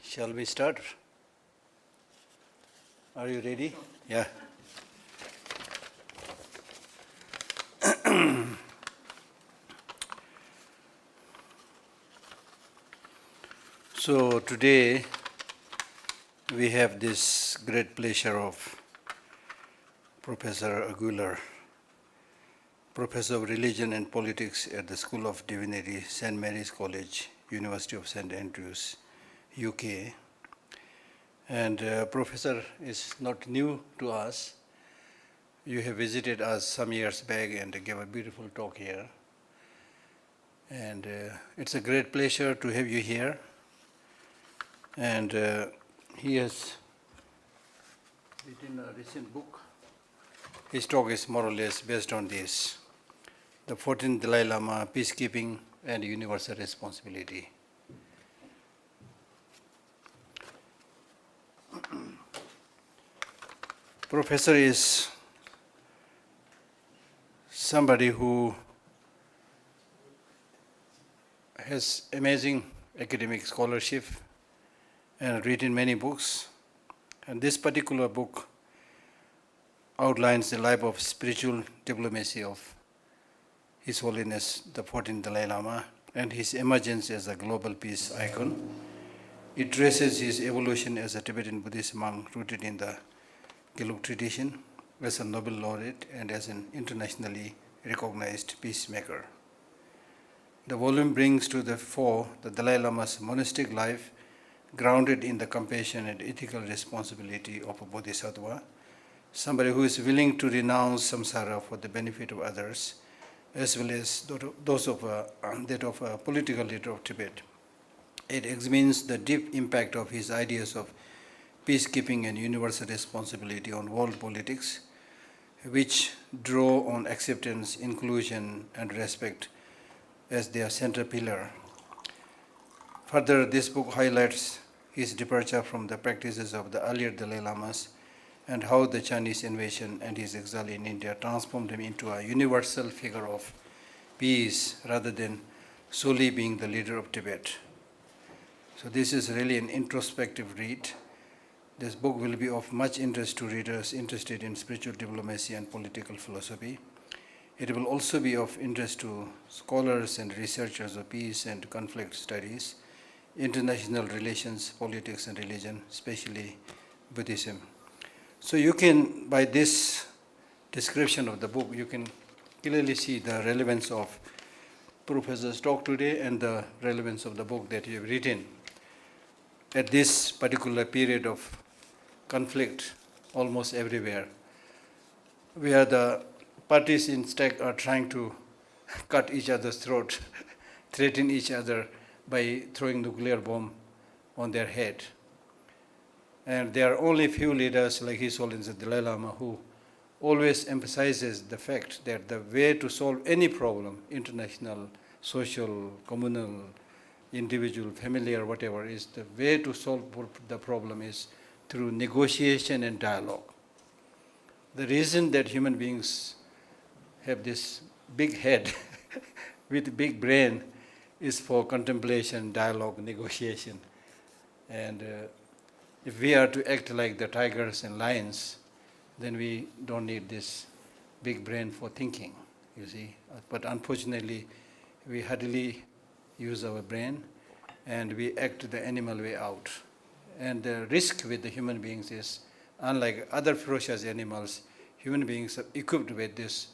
Shall we start? Are you ready? Yeah. So today we have this great pleasure of Professor Aguilar, Professor of Religion and Politics at the School of Divinity, St. Mary's College, University of St. Andrews, UK. And Professor is not new to us. You have visited us some years back and gave a beautiful talk here. And it's a great pleasure to have you here. And he has written a recent book. His talk is more or less based on this, the 14th Dalai Lama, Peacekeeping and Universal Responsibility. Professor is somebody who has amazing academic scholarship and written many books. And this particular book outlines the life of spiritual diplomacy of His Holiness the 14th Dalai Lama and his emergence as a global peace icon. It traces his evolution as a Tibetan Buddhist monk rooted in the Gelug tradition, as a Nobel laureate and as an internationally recognized peacemaker. The volume brings to the fore the Dalai Lama's monastic life grounded in the compassion and ethical responsibility of a bodhisattva, somebody who is willing to renounce samsara for the benefit of others, as well as that of a political leader of Tibet. It examines the deep impact of his ideas of peacekeeping and universal responsibility on world politics, which draw on acceptance, inclusion, and respect as their central pillar. Further, this book highlights his departure from the practices of the earlier Dalai Lamas and how the Chinese invasion and his exile in India transformed him into a universal figure of peace rather than solely being the leader of Tibet. So this is really an introspective read. This book will be of much interest to readers interested in spiritual diplomacy and political philosophy. It will also be of interest to scholars and researchers of peace and conflict studies, international relations, politics and religion, especially Buddhism. So you can, by this description of the book, you can clearly see the relevance of Professor's talk today and the relevance of the book that you have written. At this particular period of conflict almost everywhere, where the parties in stake are trying to cut each other's throat, threaten each other by throwing nuclear bomb on their head. And there are only few leaders like His Holiness the Dalai Lama who always emphasizes the fact that the way to solve any problem, international, social, communal, individual, familiar, whatever, is the way to solve the problem is through negotiation and dialogue. The reason that human beings have this big head with big brain is for contemplation, dialogue, negotiation. And if we are to act like the tigers and lions, then we don't need this big brain for thinking, you see. But unfortunately, we hardly use our brain and we act the animal way out. And the risk with the human beings is, unlike other ferocious animals, human beings are equipped with this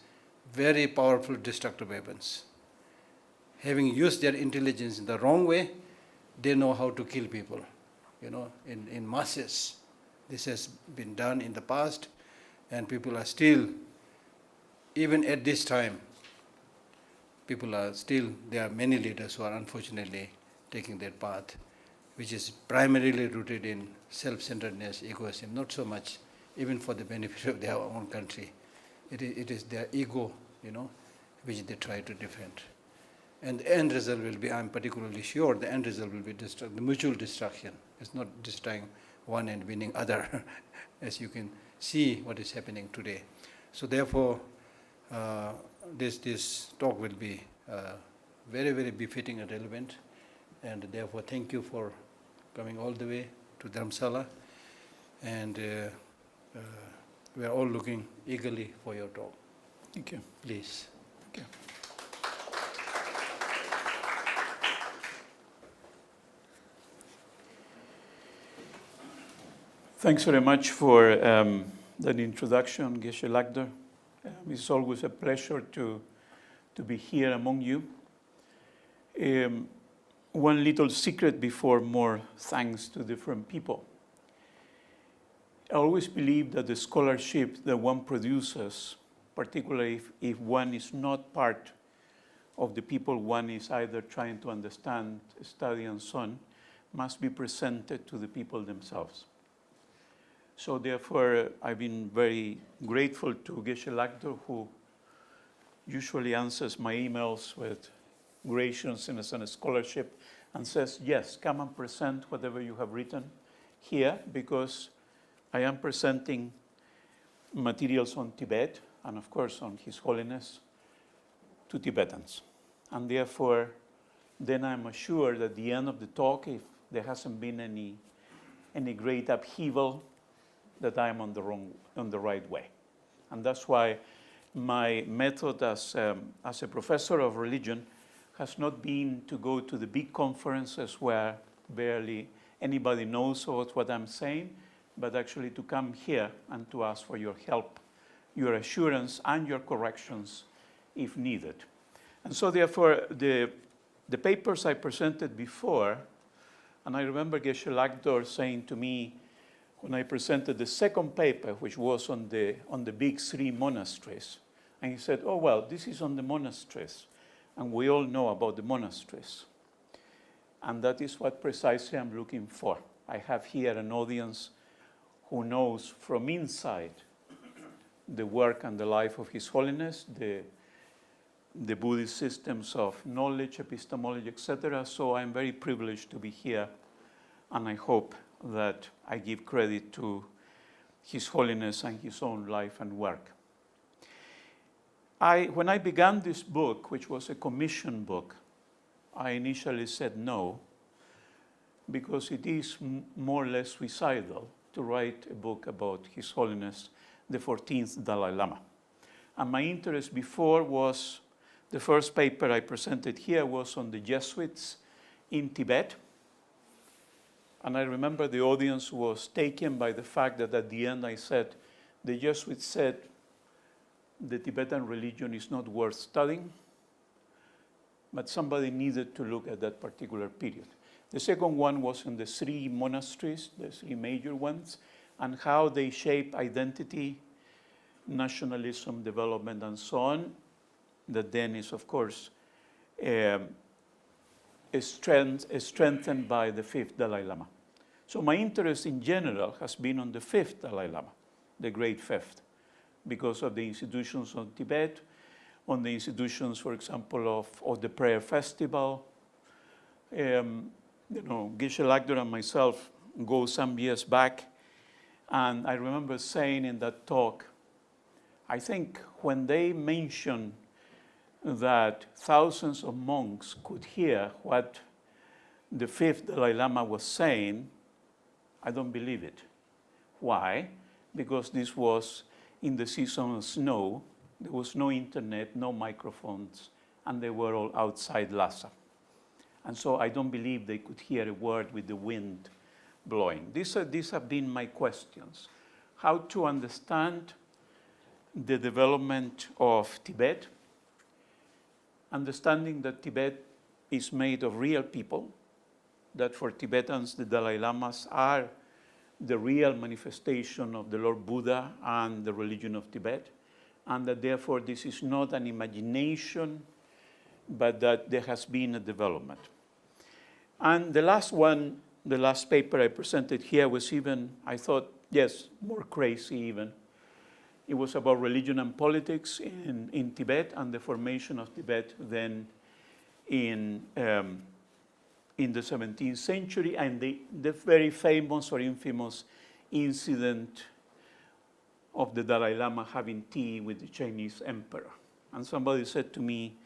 very powerful destructive weapons. Having used their intelligence in the wrong way, they know how to kill people, in masses. This has been done in the past, and people are still, even at this time, there are many leaders who are unfortunately taking that path, which is primarily rooted in self-centeredness, egoism, not so much even for the benefit of their own country. It is their ego, which they try to defend. And the end result will be, I'm particularly sure, the end result will be the mutual destruction. It's not destroying one and winning other, as you can see what is happening today. So therefore, this talk will be very, very befitting and relevant. And therefore, thank you for coming all the way to Dharamsala, and we are all looking eagerly for your talk. Thank you. Please. Thank you. Thanks very much for that introduction, Geshe Lagdor. It's always a pleasure to be here among you. One little secret before more thanks to different people. I always believe that the scholarship that one produces, particularly if one is not part of the people one is either trying to understand, study, and so on, must be presented to the people themselves. So therefore, I've been very grateful to Geshe Lagdor, who usually answers my emails with graciousness and a scholarship and says, yes, come and present whatever you have written here, because I am presenting materials on Tibet and of course on His Holiness to Tibetans. And therefore, then I'm assured at the end of the talk, if there hasn't been any great upheaval, that I'm on the right way. And that's why my method as a professor of religion has not been to go to the big conferences where barely anybody knows about what I'm saying, but actually to come here and to ask for your help, your assurance, and your corrections if needed. And so therefore, the papers I presented before, and I remember Geshe Lagdor saying to me, when I presented the second paper, which was on the big three monasteries, and he said, oh, well, this is on the monasteries, and we all know about the monasteries. And that is what precisely I'm looking for. I have here an audience who knows from inside the work and the life of His Holiness, the Buddhist systems of knowledge, epistemology, etc. So I'm very privileged to be here, and I hope that I give credit to His Holiness and his own life and work. When I began this book, which was a commission book, I initially said no, because it is more or less suicidal to write a book about His Holiness, the 14th Dalai Lama. And my interest before was, the first paper I presented here was on the Jesuits in Tibet. And I remember the audience was taken by the fact that at the end I said, the Jesuits said, the Tibetan religion is not worth studying, but somebody needed to look at that particular period. The second one was in the three monasteries, the three major ones, and how they shape identity, nationalism, development, and so on. That then is, of course, strengthened by the fifth Dalai Lama. So my interest in general has been on the fifth Dalai Lama, the great fifth, because of the institutions of Tibet, on the institutions, for example, of the prayer festival. Geshe Lagdor and myself go some years back, and I remember saying in that talk, I think when they mentioned that thousands of monks could hear what the fifth Dalai Lama was saying, I don't believe it. Why? Because this was in the season of snow. There was no internet, no microphones, and they were all outside Lhasa. And so I don't believe they could hear a word with the wind blowing. These have been my questions. How to understand the development of Tibet, understanding that Tibet is made of real people, that for Tibetans the Dalai Lamas are the real manifestation of the Lord Buddha and the religion of Tibet, and that therefore this is not an imagination, but that there has been a development. And the last one, the last paper I presented here was even, I thought, yes, more crazy even. It was about religion and politics in Tibet and the formation of Tibet then in the 17th century, and the very famous or infamous incident of the Dalai Lama having tea with the Chinese emperor. And somebody said to me,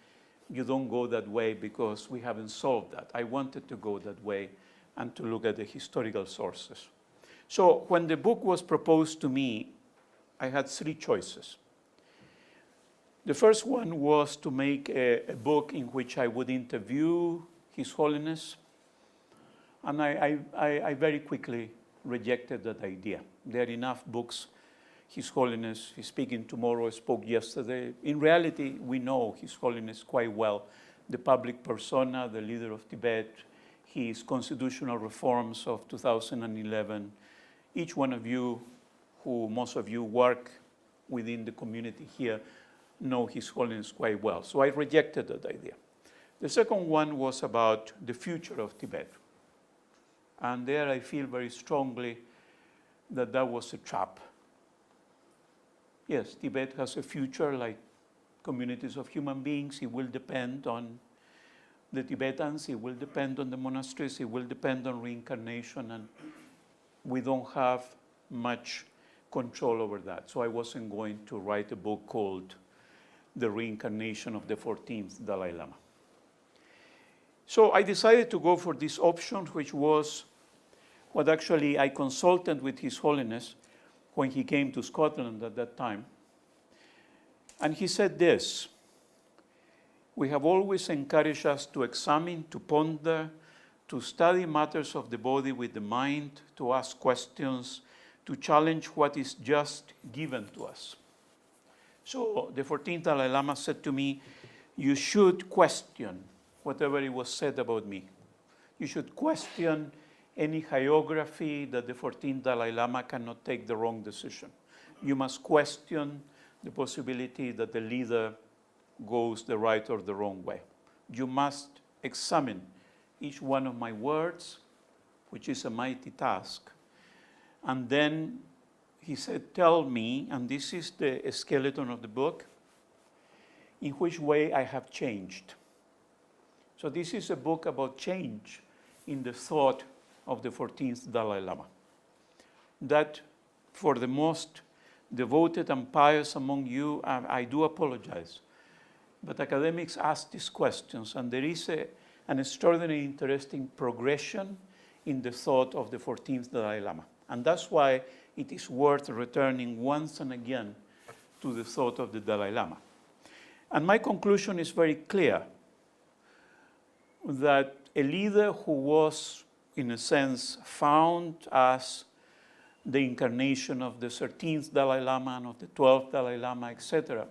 you don't go that way because we haven't solved that. I wanted to go that way, and to look at the historical sources. So when the book was proposed to me, I had three choices. The first one was to make a book in which I would interview His Holiness, and I very quickly rejected that idea. There are enough books. His Holiness is speaking tomorrow, spoke yesterday. In reality, we know His Holiness quite well. The public persona, the leader of Tibet, his constitutional reforms of 2011. Each one of you, most of you work within the community here, know His Holiness quite well. So I rejected that idea. The second one was about the future of Tibet. And there I feel very strongly that that was a trap. Yes, Tibet has a future like communities of human beings. It will depend on the Tibetans, it will depend on the monasteries, it will depend on reincarnation, and we don't have much control over that. So I wasn't going to write a book called The Reincarnation of the 14th Dalai Lama. So I decided to go for this option, which was what actually I consulted with His Holiness when he came to Scotland at that time. And he said this: we have always encouraged us to examine, to ponder, to study matters of the body with the mind, to ask questions, to challenge what is just given to us. So the 14th Dalai Lama said to me, you should question whatever it was said about me. You should question any hagiography that the 14th Dalai Lama cannot take the wrong decision. You must question the possibility that the leader goes the right or the wrong way. You must examine each one of my words, which is a mighty task. And then he said, tell me, and this is the skeleton of the book, in which way I have changed. So this is a book about change in the thought of the 14th Dalai Lama. That for the most devoted and pious among you, I do apologize. But academics ask these questions, and there is an extraordinarily interesting progression in the thought of the 14th Dalai Lama. And that's why it is worth returning once and again to the thought of the Dalai Lama. And my conclusion is very clear, that a leader who was, in a sense, found as the incarnation of the 13th Dalai Lama and of the 12th Dalai Lama, etc.,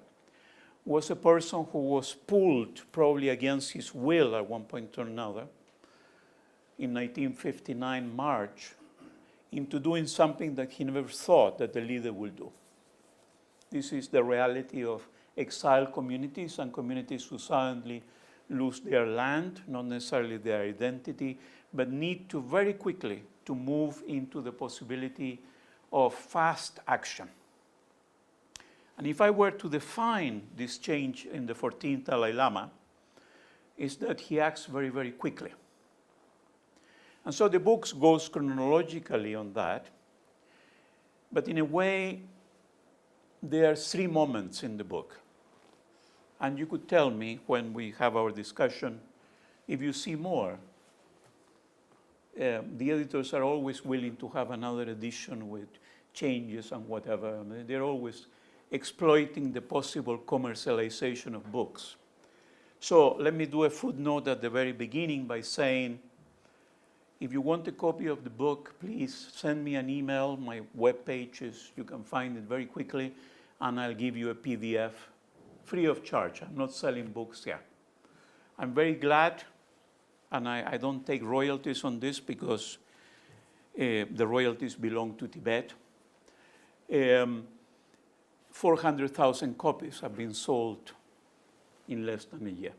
was a person who was pulled, probably against his will at one point or another, in 1959 March, into doing something that he never thought that the leader would do. This is the reality of exiled communities and communities who suddenly lose their land, not necessarily their identity, but need to very quickly to move into the possibility of fast action. And if I were to define this change in the 14th Dalai Lama, is that he acts very, very quickly. And so the book goes chronologically on that, but in a way, there are three moments in the book. And you could tell me when we have our discussion if you see more. The editors are always willing to have another edition with changes and whatever. I mean, they're always exploiting the possible commercialization of books. So let me do a footnote at the very beginning by saying, if you want a copy of the book, please send me an email. My webpage is, you can find it very quickly, and I'll give you a PDF free of charge. I'm not selling books here. I'm very glad, and I don't take royalties on this because the royalties belong to Tibet. 400,000 copies have been sold in less than a year.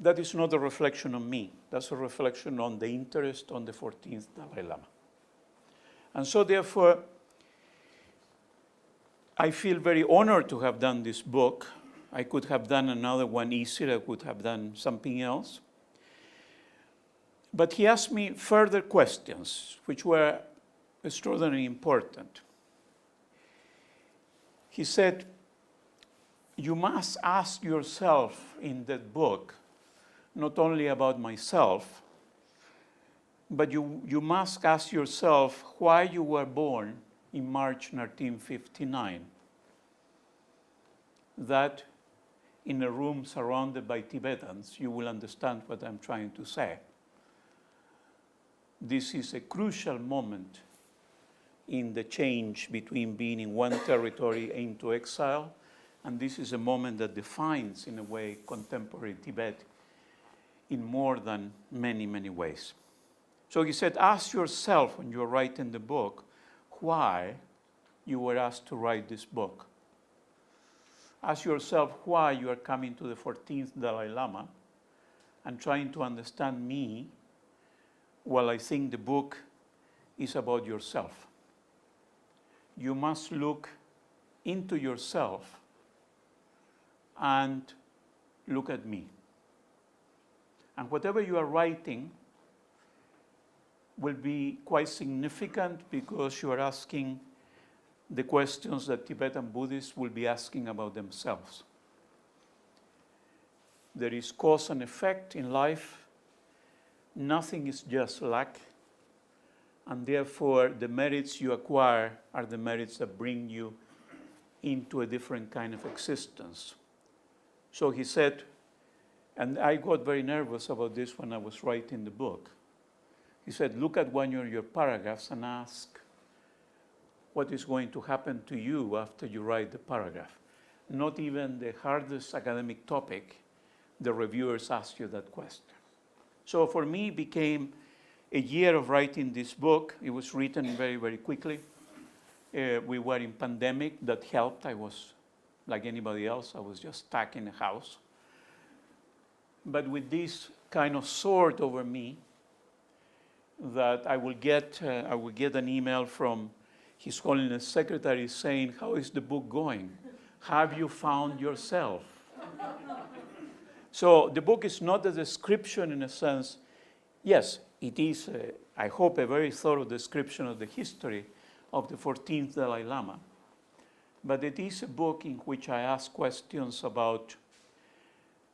That is not a reflection on me. That's a reflection on the interest on the 14th Dalai Lama. And so therefore, I feel very honored to have done this book. I could have done another one easier. I could have done something else. But he asked me further questions, which were extraordinarily important. He said, you must ask yourself in that book, not only about myself, But you must ask yourself why you were born in March 1959. That in a room surrounded by Tibetans, you will understand what I'm trying to say. This is a crucial moment in the change between being in one territory and into exile, and this is a moment that defines, in a way, contemporary Tibet in more than many, many ways. So he said, ask yourself when you're writing the book, why you were asked to write this book. Ask yourself why you are coming to the 14th Dalai Lama and trying to understand me while I think the book is about yourself. You must look into yourself and look at me. And whatever you are writing will be quite significant because you are asking the questions that Tibetan Buddhists will be asking about themselves. There is cause and effect in life. Nothing is just luck. And therefore, the merits you acquire are the merits that bring you into a different kind of existence. So he said, and I got very nervous about this when I was writing the book. He said, look at one of your paragraphs and ask what is going to happen to you after you write the paragraph. Not even the hardest academic topic, the reviewers ask you that question. So for me, it became a year of writing this book. It was written very, very quickly. We were in pandemic. That helped. I was like anybody else. I was just stuck in a house. But with this kind of sword over me, that I will get an email from His Holiness Secretary saying, how is the book going? Have you found yourself? So the book is not a description in a sense. Yes, it is, I hope, a very thorough description of the history of the 14th Dalai Lama. But it is a book in which I ask questions about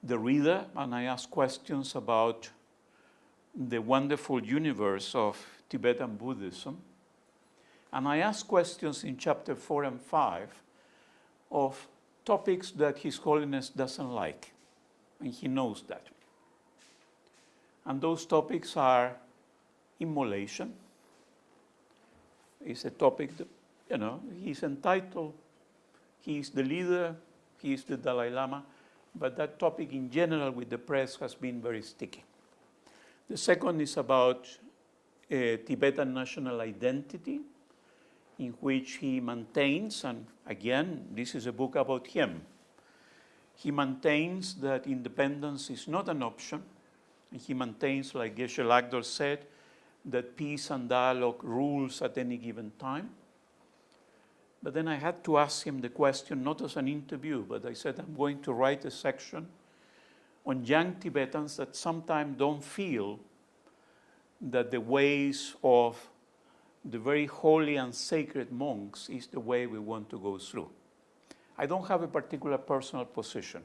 the reader, and I ask questions about the wonderful universe of Tibetan Buddhism. And I ask questions in chapter 4 and 5 of topics that His Holiness doesn't like, and he knows that. And those topics are immolation. It's a topic that, he's entitled, he's the leader, he's the Dalai Lama, but that topic in general with the press has been very sticky. The second is about Tibetan national identity, in which he maintains, and again, this is a book about him. He maintains that independence is not an option. And he maintains, like Geshe Lagdor said, that peace and dialogue rules at any given time. But then I had to ask him the question, not as an interview, but I said, I'm going to write a section on young Tibetans that sometimes don't feel that the ways of the very holy and sacred monks is the way we want to go through. I don't have a particular personal position,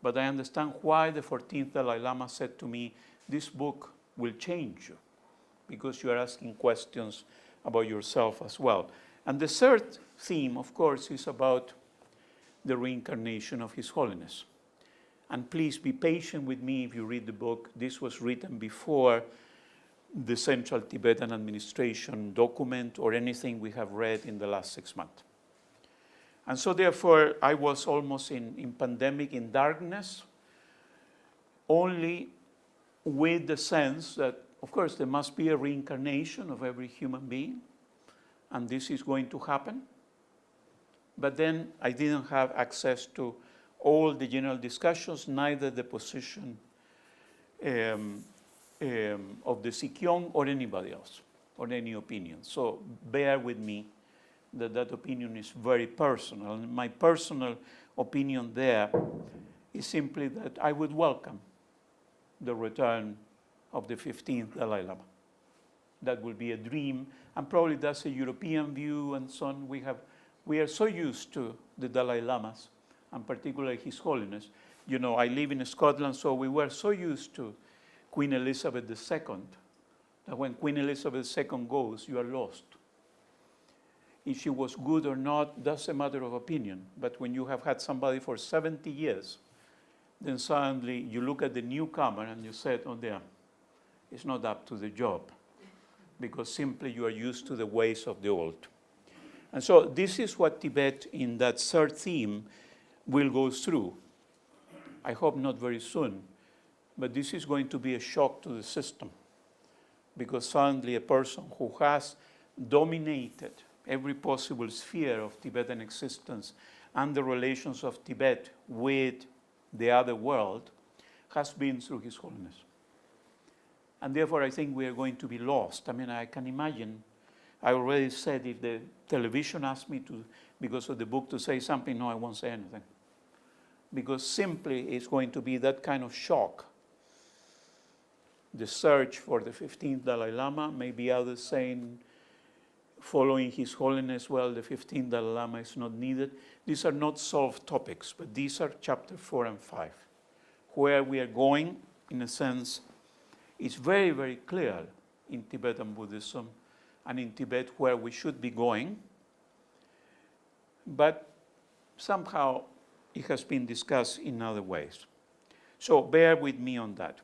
but I understand why the 14th Dalai Lama said to me, this book will change you, because you are asking questions about yourself as well. And the third theme, of course, is about the reincarnation of His Holiness. And please be patient with me if you read the book. This was written before the Central Tibetan Administration document or anything we have read in the last 6 months. And so therefore, I was almost in pandemic, in darkness, only with the sense that, of course, there must be a reincarnation of every human being, and this is going to happen. But then I didn't have access to all the general discussions, neither the position of the Sikyong or anybody else, or any opinion. So bear with me that opinion is very personal. And my personal opinion there is simply that I would welcome the return of the 15th Dalai Lama. That will be a dream, and probably that's a European view and so on. We are so used to the Dalai Lamas, and particularly His Holiness. I live in Scotland, so we were so used to Queen Elizabeth II that when Queen Elizabeth II goes, you are lost. If she was good or not, that's a matter of opinion. But when you have had somebody for 70 years, then suddenly you look at the newcomer and you said, oh damn, it's not up to the job, because simply you are used to the ways of the old. And so this is what Tibet, in that third theme, will go through. I hope not very soon, but this is going to be a shock to the system, because suddenly a person who has dominated every possible sphere of Tibetan existence and the relations of Tibet with the other world has been through His Holiness. And therefore, I think we are going to be lost. I mean, I can imagine, I already said, if the television asked me to, because of the book, to say something, no, I won't say anything. Because simply it's going to be that kind of shock. The search for the 15th Dalai Lama, maybe others saying, following His Holiness, well, the 15th Dalai Lama is not needed. These are not solved topics, but these are chapter 4 and 5. Where we are going, in a sense, is very, very clear in Tibetan Buddhism and in Tibet where we should be going. But somehow it has been discussed in other ways. So bear with me on that.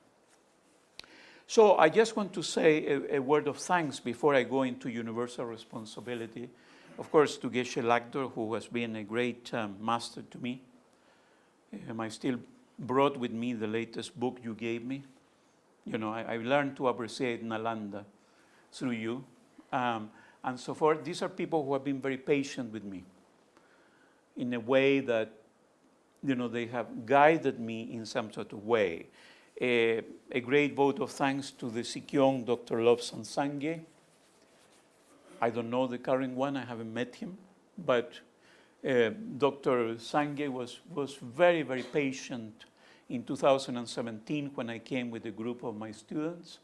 So I just want to say a word of thanks before I go into universal responsibility. Of course, to Geshe Lakdor, who has been a great master to me. I still brought with me the latest book you gave me. You know, I learned to appreciate Nalanda through you, and so forth. These are people who have been very patient with me in a way that, you know, they have guided me in some sort of way. A great vote of thanks to the Sikyong, Dr. Lobsang Sangye. I don't know the current one, I haven't met him, but Dr. Sangye was very, very patient in 2017 when I came with a group of my students.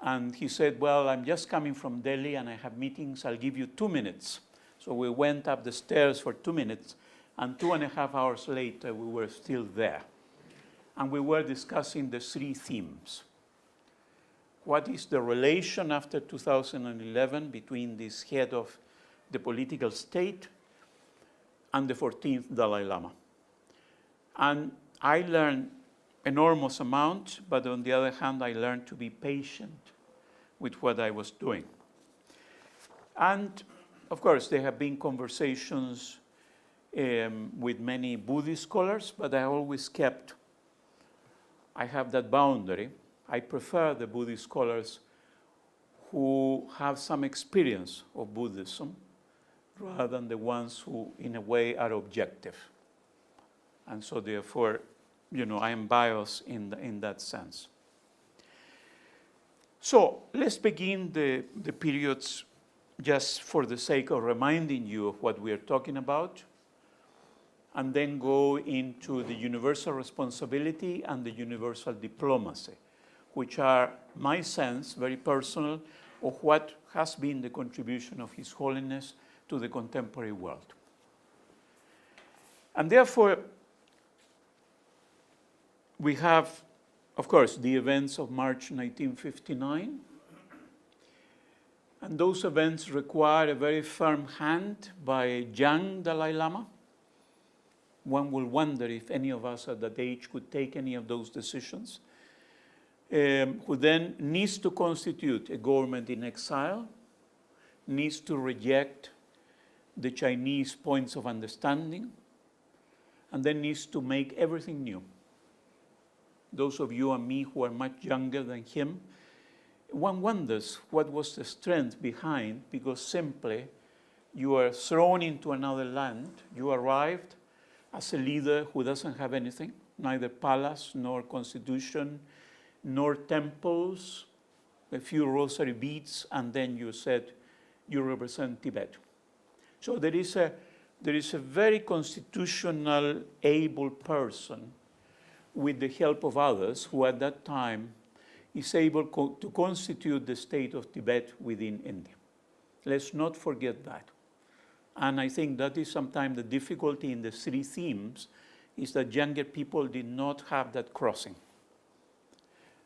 And he said, well, I'm just coming from Delhi and I have meetings, I'll give you 2 minutes. So we went up the stairs for 2 minutes, and 2.5 hours later, we were still there. And we were discussing the 3 themes. What is the relation after 2011 between this head of the political state and the 14th Dalai Lama? And I learned enormous amount, but on the other hand, I learned to be patient with what I was doing. And of course, there have been conversations with many Buddhist scholars, but I always kept, I have that boundary. I prefer the Buddhist scholars who have some experience of Buddhism rather than the ones who, in a way, are objective. And so therefore, you know, I am biased in that sense. So let's begin the periods just for the sake of reminding you of what we are talking about, and then go into the universal responsibility and the universal diplomacy, which are, my sense, very personal, of what has been the contribution of His Holiness to the contemporary world. And therefore, we have, of course, the events of March 1959. And those events require a very firm hand by a young Dalai Lama. One will wonder if any of us at that age could take any of those decisions, who then needs to constitute a government in exile, needs to reject the Chinese points of understanding, and then needs to make everything new. Those of you and me who are much younger than him, one wonders what was the strength behind, because simply you are thrown into another land, you arrived as a leader who doesn't have anything, neither palace, nor constitution, nor temples, a few rosary beads, and then you said you represent Tibet. So there is a very constitutional, able person with the help of others who at that time is able to constitute the state of Tibet within India. Let's not forget that. And I think that is sometimes the difficulty in the 3 themes, is that younger people did not have that crossing.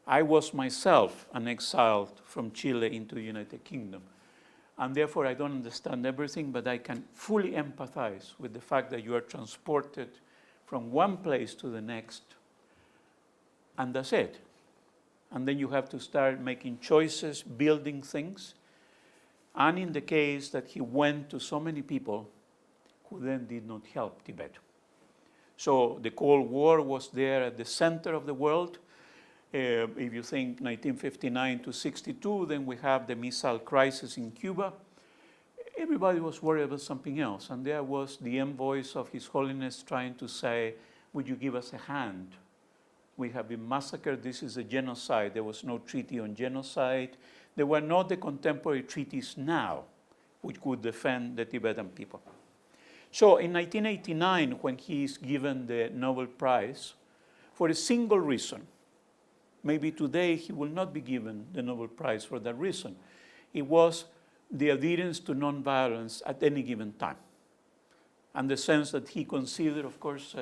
I was myself an exile from Chile into the United Kingdom. And therefore, I don't understand everything, but I can fully empathize with the fact that you are transported from one place to the next, and that's it. And then you have to start making choices, building things. And in the case that he went to so many people who then did not help Tibet. So the Cold War was there at the center of the world. If you think 1959 to 62, then we have the missile crisis in Cuba. Everybody was worried about something else. And there was the envoys of His Holiness trying to say, would you give us a hand? We have been massacred. This is a genocide. There was no treaty on genocide. There were not the contemporary treaties now which could defend the Tibetan people. So in 1989, when he is given the Nobel Prize, for a single reason, maybe today he will not be given the Nobel Prize for that reason. It was the adherence to nonviolence at any given time. And the sense that he considered, of course,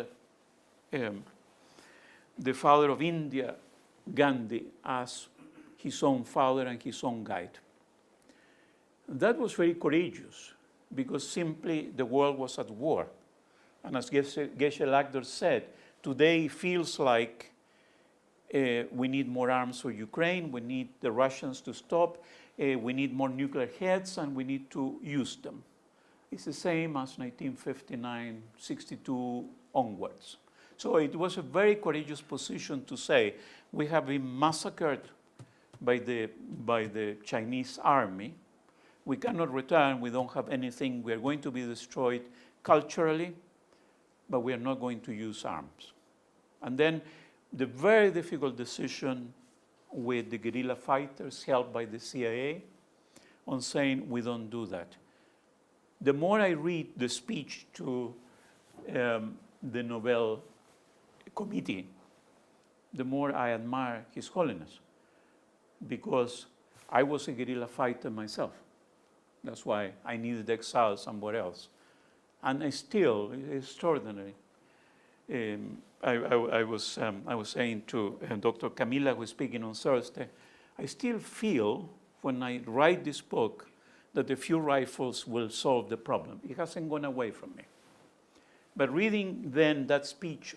the father of India, Gandhi, as his own father and his own guide. That was very courageous, because simply the world was at war. And as Geshe Lagdor said, today it feels like we need more arms for Ukraine, we need the Russians to stop, we need more nuclear heads, and we need to use them. It's the same as 1959, 62 onwards. So it was a very courageous position to say, we have been massacred by the Chinese army. We cannot return, we don't have anything, we are going to be destroyed culturally, but we are not going to use arms. And then the very difficult decision with the guerrilla fighters helped by the CIA on saying we don't do that. The more I read the speech to the Nobel Committee, the more I admire His Holiness, because I was a guerrilla fighter myself. That's why I needed exile somewhere else. And I still, extraordinary. I was saying to Dr. Camila, who is speaking on Thursday, I still feel when I write this book that a few rifles will solve the problem. It hasn't gone away from me. But reading then that speech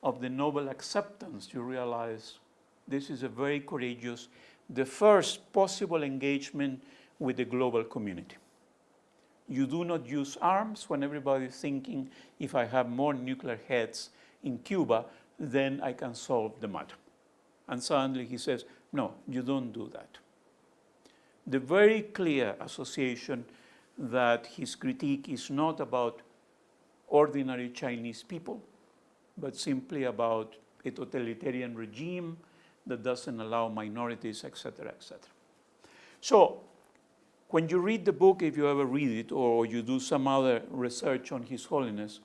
of the Nobel acceptance, you realize this is a very courageous, the first possible engagement with the global community. You do not use arms when everybody is thinking, if I have more nuclear heads in Cuba, then I can solve the matter. And suddenly he says, no, you don't do that. The very clear association that his critique is not about ordinary Chinese people, but simply about a totalitarian regime that doesn't allow minorities, et cetera, et cetera. So when you read the book, if you ever read it, or you do some other research on His Holiness,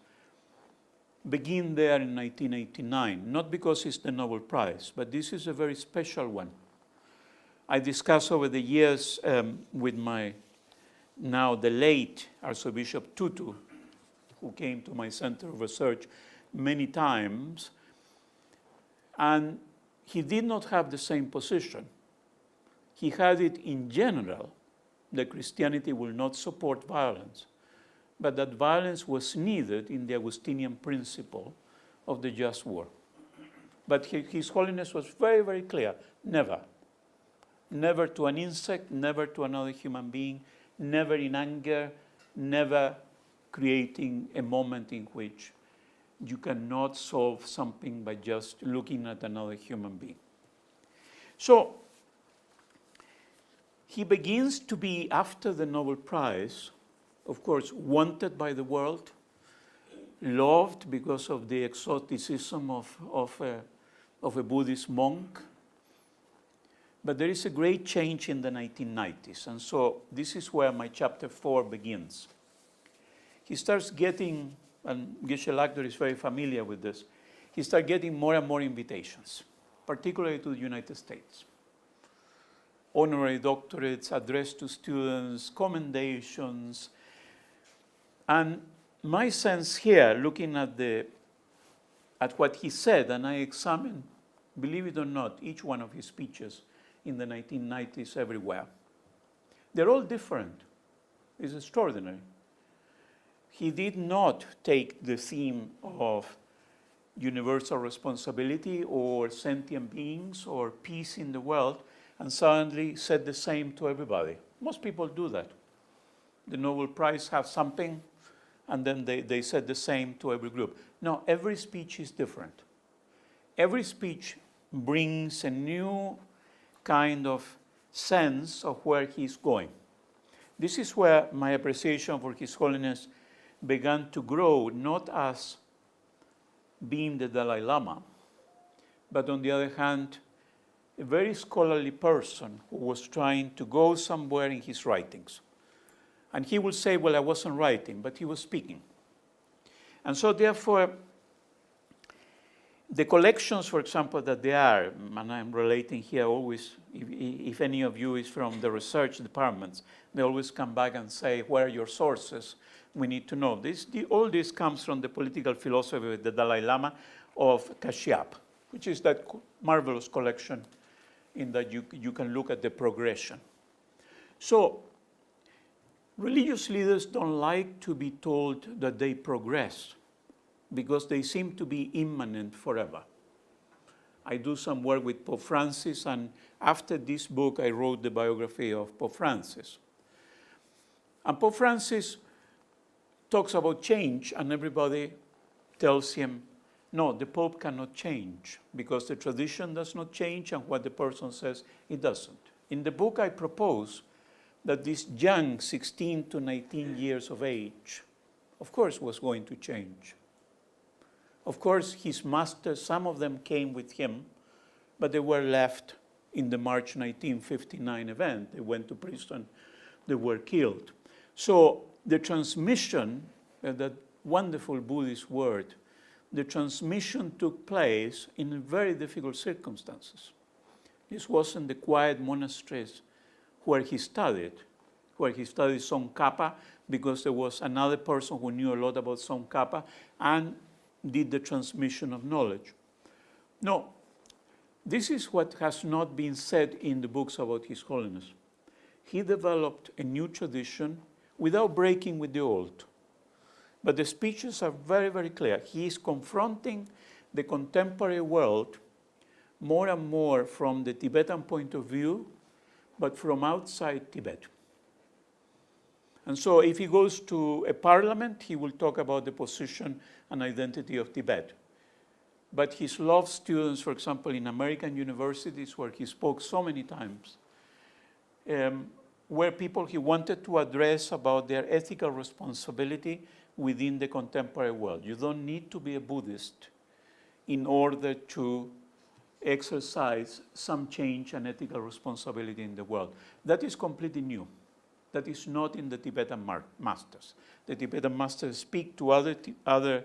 begin there in 1989, not because it's the Nobel Prize, but this is a very special one. I discussed over the years with my, now the late Archbishop Tutu, who came to my center of research many times, and he did not have the same position. He had it in general, that Christianity will not support violence, but that violence was needed in the Augustinian principle of the just war. But His Holiness was very, very clear, never. Never to an insect, never to another human being, never in anger, never creating a moment in which you cannot solve something by just looking at another human being. So he begins to be, after the Nobel Prize, of course, wanted by the world, loved because of the exoticism of a Buddhist monk. But there is a great change in the 1990s, and so this is where my chapter 4 begins. He starts getting, and Geshe Lagdor is very familiar with this, he starts getting more and more invitations, particularly to the United States. Honorary doctorates addressed to students, commendations. And my sense here, looking at what he said, and I examined believe it or not, each one of his speeches in the 1990s everywhere. They're all different. It's extraordinary. He did not take the theme of universal responsibility or sentient beings or peace in the world and suddenly said the same to everybody. Most people do that. The Nobel Prize has something, and then they said the same to every group. No, every speech is different. Every speech brings a new kind of sense of where he's going. This is where my appreciation for His Holiness began to grow, not as being the Dalai Lama, but on the other hand, a very scholarly person who was trying to go somewhere in his writings. And he would say, well, I wasn't writing, but he was speaking. And so therefore, the collections, for example, that there are, and I'm relating here always, if any of you is from the research departments, they always come back and say, where are your sources? We need to know. All this comes from the political philosophy of the Dalai Lama of Kashyap, which is that marvelous collection in that you can look at the progression. So, religious leaders don't like to be told that they progress because they seem to be immanent forever. I do some work with Pope Francis, and after this book, I wrote the biography of Pope Francis. And Pope Francis talks about change, and everybody tells him, no, the Pope cannot change because the tradition does not change, and what the person says, it doesn't. In the book, I propose that this young 16 to 19 years of age, of course, was going to change. Of course, his masters, some of them came with him, but they were left in the March 1959 event. They went to prison, they were killed. So the transmission, that wonderful Buddhist word, the transmission took place in very difficult circumstances. This wasn't the quiet monasteries where he studied Tsongkhapa, because there was another person who knew a lot about Tsongkhapa and did the transmission of knowledge. No, this is what has not been said in the books about His Holiness. He developed a new tradition without breaking with the old. But the speeches are very, very clear. He is confronting the contemporary world more and more from the Tibetan point of view, but from outside Tibet. And so if he goes to a parliament, he will talk about the position and identity of Tibet. But his law students, for example, in American universities where he spoke so many times, were people he wanted to address about their ethical responsibility within the contemporary world. You don't need to be a Buddhist in order to exercise some change and ethical responsibility in the world. That is completely new. That is not in the Tibetan masters. The Tibetan masters speak to other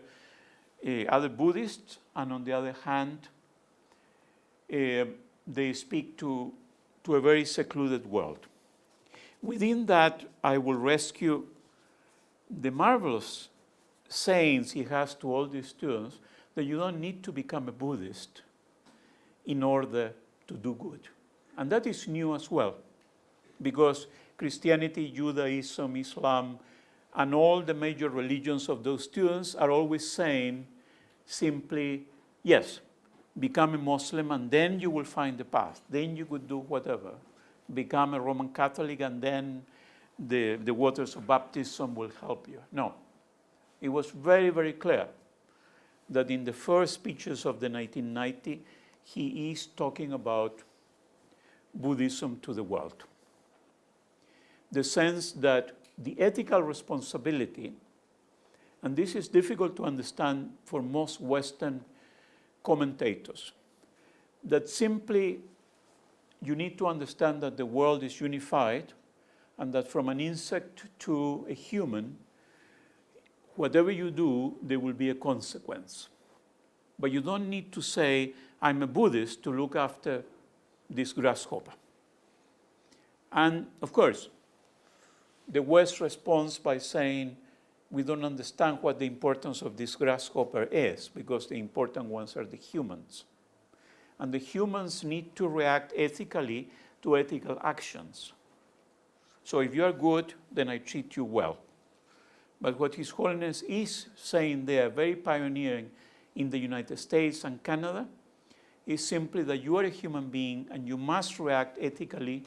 Buddhists, and on the other hand, they speak to a very secluded world. Within that, I will rescue the marvelous sayings he has to all these students that you don't need to become a Buddhist in order to do good. And that is new as well, because Christianity, Judaism, Islam, and all the major religions of those students are always saying simply, yes, become a Muslim and then you will find the path. Then you could do whatever. Become a Roman Catholic and then the waters of baptism will help you. No. It was very, very clear that in the first speeches of the 1990, he is talking about Buddhism to the world. The sense that the ethical responsibility, and this is difficult to understand for most Western commentators, that simply you need to understand that the world is unified and that from an insect to a human, whatever you do, there will be a consequence. But you don't need to say, I'm a Buddhist to look after this grasshopper. And of course, the West responds by saying, we don't understand what the importance of this grasshopper is, because the important ones are the humans. and the humans need to react ethically to ethical actions. So if you are good, then I treat you well. But what His Holiness is saying there, very pioneering in the United States and Canada, is simply that you are a human being and you must react ethically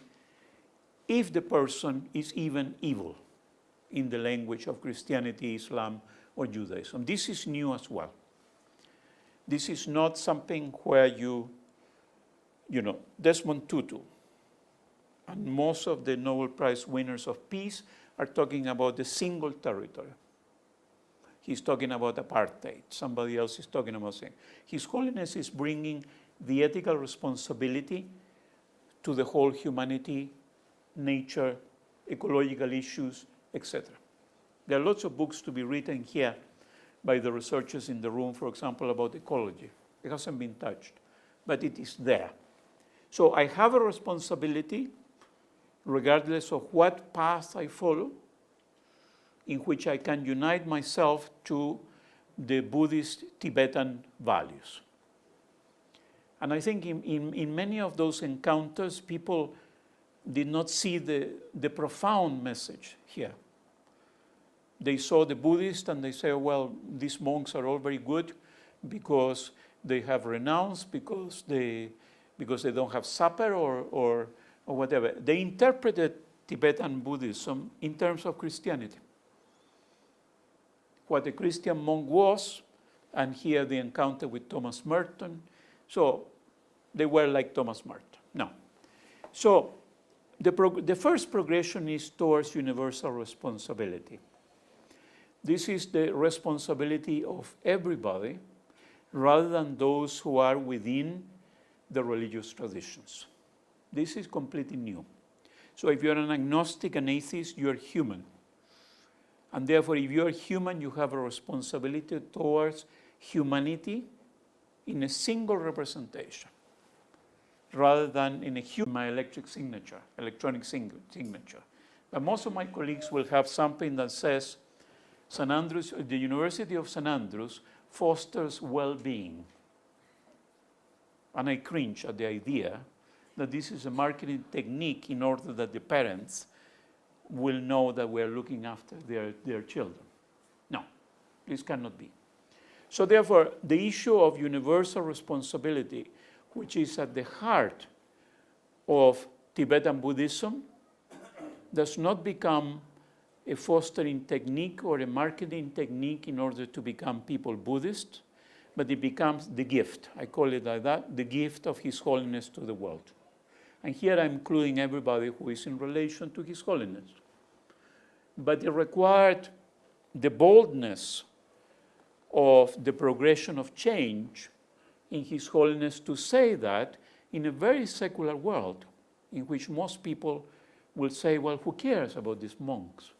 if the person is even evil, in the language of Christianity, Islam, or Judaism. This is new as well. This is not something where you know, Desmond Tutu and most of the Nobel Prize winners of peace are talking about the single territory. He's talking about apartheid. Somebody else is talking about saying. His Holiness is bringing the ethical responsibility to the whole humanity, nature, ecological issues, etc. There are lots of books to be written here by the researchers in the room, for example, about ecology. It hasn't been touched, but it is there. So I have a responsibility, regardless of what path I follow, in which I can unite myself to the Buddhist Tibetan values. And I think in many of those encounters, people did not see the profound message here. They saw the Buddhist and they say, well, these monks are all very good because they have renounced, because they don't have supper or whatever. They interpreted Tibetan Buddhism in terms of Christianity. What a Christian monk was, and here the encounter with Thomas Merton. So they were like Thomas Merton. No. So the first progression is towards universal responsibility. This is the responsibility of everybody rather than those who are within the religious traditions. This is completely new. So if you're an agnostic, an atheist, you're human. And therefore, if you're human, you have a responsibility towards humanity in a single representation, rather than in a my electronic signature. But most of my colleagues will have something that says, St. Andrews, the University of St. Andrews fosters well-being. And I cringe at the idea that this is a marketing technique in order that the parents will know that we're looking after their children. No, this cannot be. So therefore, the issue of universal responsibility, which is at the heart of Tibetan Buddhism, does not become a fostering technique or a marketing technique in order to become people Buddhist, but it becomes the gift. I call it like that, the gift of His Holiness to the world. And here I'm including everybody who is in relation to His Holiness. But it required the boldness of the progression of change in His Holiness to say that in a very secular world in which most people will say, well, who cares about these monks?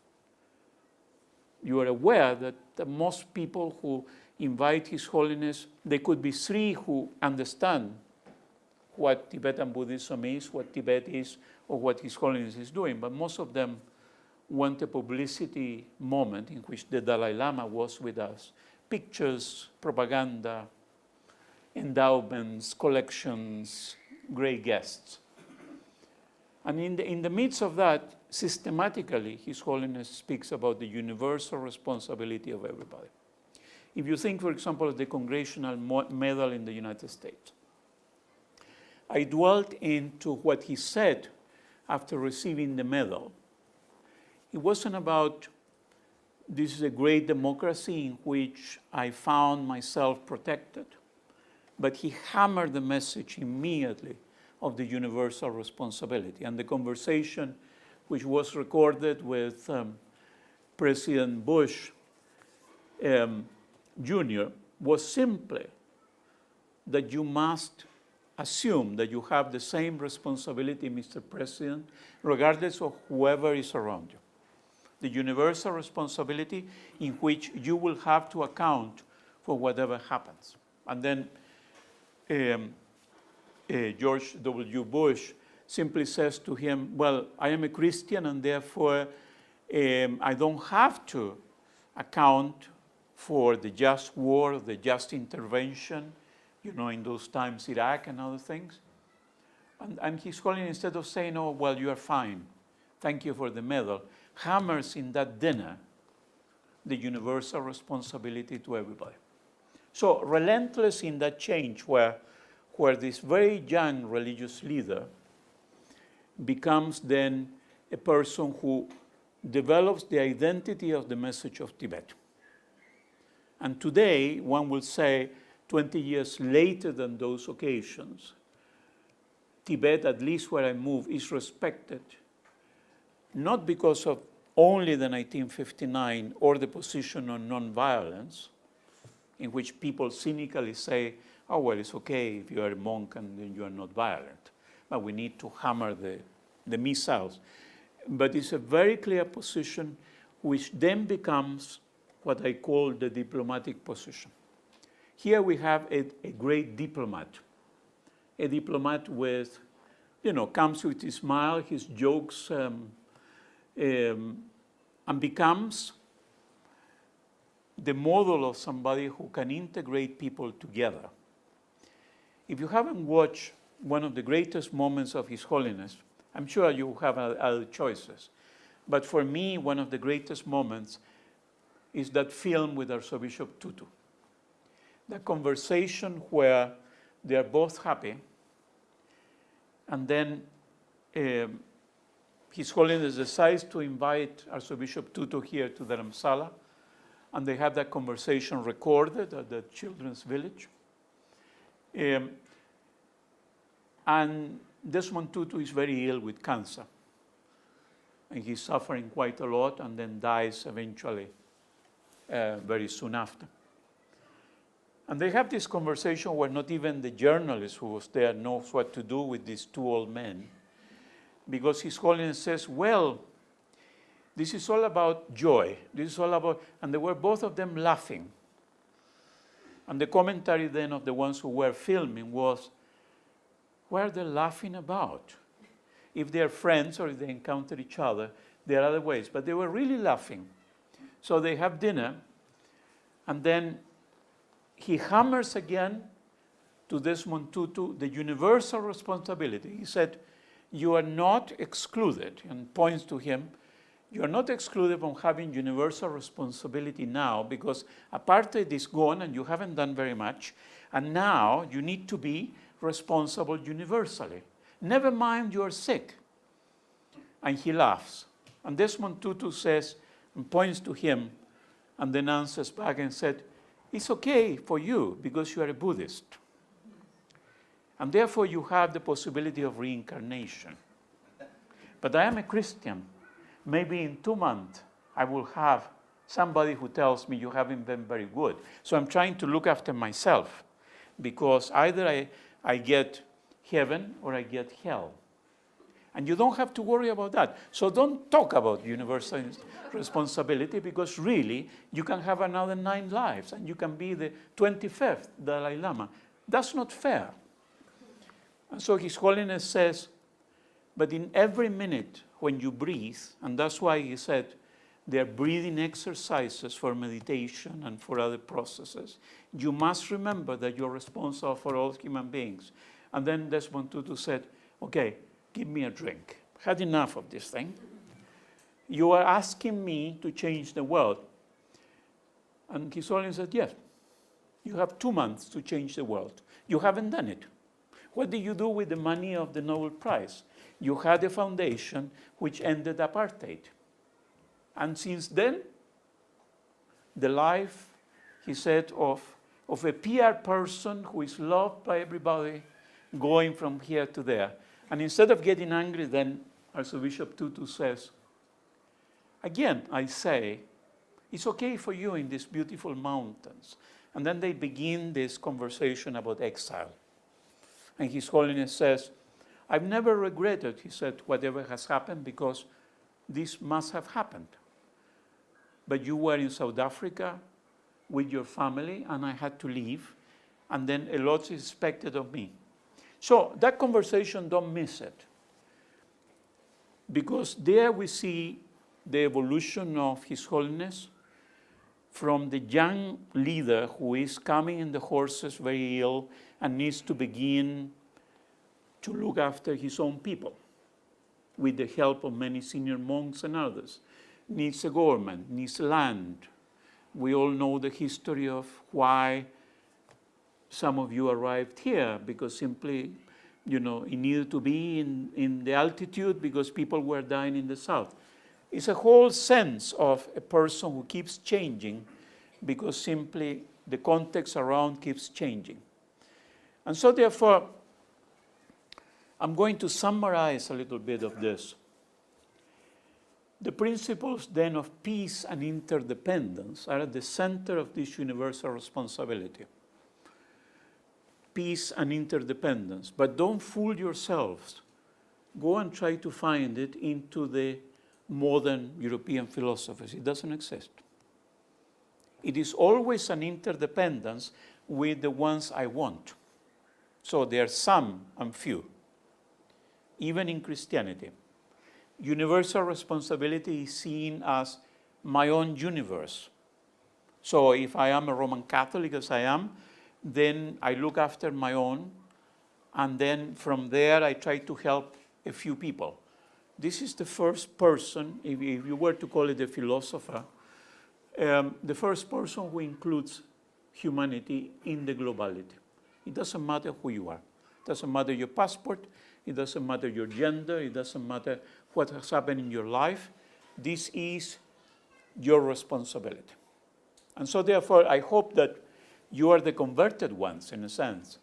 You are aware that most people who invite His Holiness, they could be three who understand what Tibetan Buddhism is, what Tibet is, or what His Holiness is doing. But most of them want a publicity moment in which the Dalai Lama was with us. Pictures, propaganda, endowments, collections, great guests. And in the midst of that, systematically, His Holiness speaks about the universal responsibility of everybody. If you think, for example, of the Congressional Medal in the United States, I dwelt into what he said after receiving the medal. It wasn't about, this is a great democracy in which I found myself protected, but he hammered the message immediately of the universal responsibility. And the conversation, which was recorded with President Bush Jr., was simply that you must assume that you have the same responsibility, Mr. President, regardless of whoever is around you. The universal responsibility in which you will have to account for whatever happens. And then George W. Bush simply says to him, well, I am a Christian and therefore I don't have to account for the just war, the just intervention. in those times, Iraq and other things. And His Holiness, instead of saying, oh, well, you are fine, thank you for the medal, hammers in that dinner the universal responsibility to everybody. So relentless in that change where this very young religious leader becomes then a person who develops the identity of the message of Tibet. And today, one will say, 20 years later than those occasions, Tibet, at least where I move, is respected, not because of only the 1959 or the position on nonviolence, in which people cynically say, oh, well, it's okay if you are a monk and then you are not violent. But we need to hammer the missiles. But it's a very clear position which then becomes what I call the diplomatic position. Here we have a great diplomat. A diplomat with, comes with his smile, his jokes, and becomes the model of somebody who can integrate people together. If you haven't watched one of the greatest moments of His Holiness, I'm sure you have other choices, but for me, one of the greatest moments is that film with Archbishop Tutu. The conversation where they are both happy, and then His Holiness decides to invite Archbishop Tutu here to Dharamsala, and they have that conversation recorded at the children's village. And Desmond Tutu is very ill with cancer, and he's suffering quite a lot, and then dies eventually very soon after. And they have this conversation where not even the journalist who was there knows what to do with these two old men, because His Holiness says, well, this is all about joy. This is all about, and they were both of them laughing. And the commentary then of the ones who were filming was, what are they laughing about? If they're friends or if they encounter each other, there are other ways. But they were really laughing. So they have dinner, and then he hammers again to Desmond Tutu the universal responsibility. He said, you are not excluded, and points to him, you are not excluded from having universal responsibility now, because apartheid is gone and you haven't done very much, and now you need to be responsible universally. Never mind you are sick. And he laughs. And Desmond Tutu says, and points to him, and then answers back and said, it's okay for you because you are a Buddhist. And therefore you have the possibility of reincarnation. But I am a Christian. Maybe in 2 months I will have somebody who tells me you haven't been very good. So I'm trying to look after myself, because either I get heaven or I get hell. And you don't have to worry about that. So don't talk about universal responsibility, because really you can have another 9 lives and you can be the 25th Dalai Lama. That's not fair. And so His Holiness says, but in every minute when you breathe, and that's why he said they're breathing exercises for meditation and for other processes, you must remember that you're responsible for all human beings. And then Desmond Tutu said, okay, give me a drink. I've had enough of this thing. You are asking me to change the world. And His Holiness said, yes, you have 2 months to change the world. You haven't done it. What did you do with the money of the Nobel Prize? You had a foundation which ended apartheid. And since then, the life, he said, of a PR person who is loved by everybody, going from here to there. And instead of getting angry, then Archbishop Tutu says, again, I say, it's okay for you in these beautiful mountains. And then they begin this conversation about exile. And His Holiness says, I've never regretted, he said, whatever has happened, because this must have happened. But you were in South Africa with your family, and I had to leave, and then a lot is expected of me. So that conversation, don't miss it. Because there we see the evolution of His Holiness from the young leader who is coming in the horses very ill and needs to begin to look after his own people with the help of many senior monks and others. Needs a government, needs land. We all know the history of why some of you arrived here, because simply, it needed to be in the altitude because people were dying in the south. It's a whole sense of a person who keeps changing because simply the context around keeps changing. And so therefore, I'm going to summarize a little bit of this. The principles then of peace and interdependence are at the center of this universal responsibility. Peace and interdependence. But don't fool yourselves. Go and try to find it into the modern European philosophies. It doesn't exist. It is always an interdependence with the ones I want. So there are some and few. Even in Christianity, universal responsibility is seen as my own universe. So if I am a Roman Catholic, as I am, then I look after my own, and then from there I try to help a few people. This is the first person, if you were to call it a philosopher, the first person who includes humanity in the globality. It doesn't matter who you are. It doesn't matter your passport. It doesn't matter your gender. It doesn't matter what has happened in your life. This is your responsibility. And so therefore, I hope that you are the converted ones, in a sense.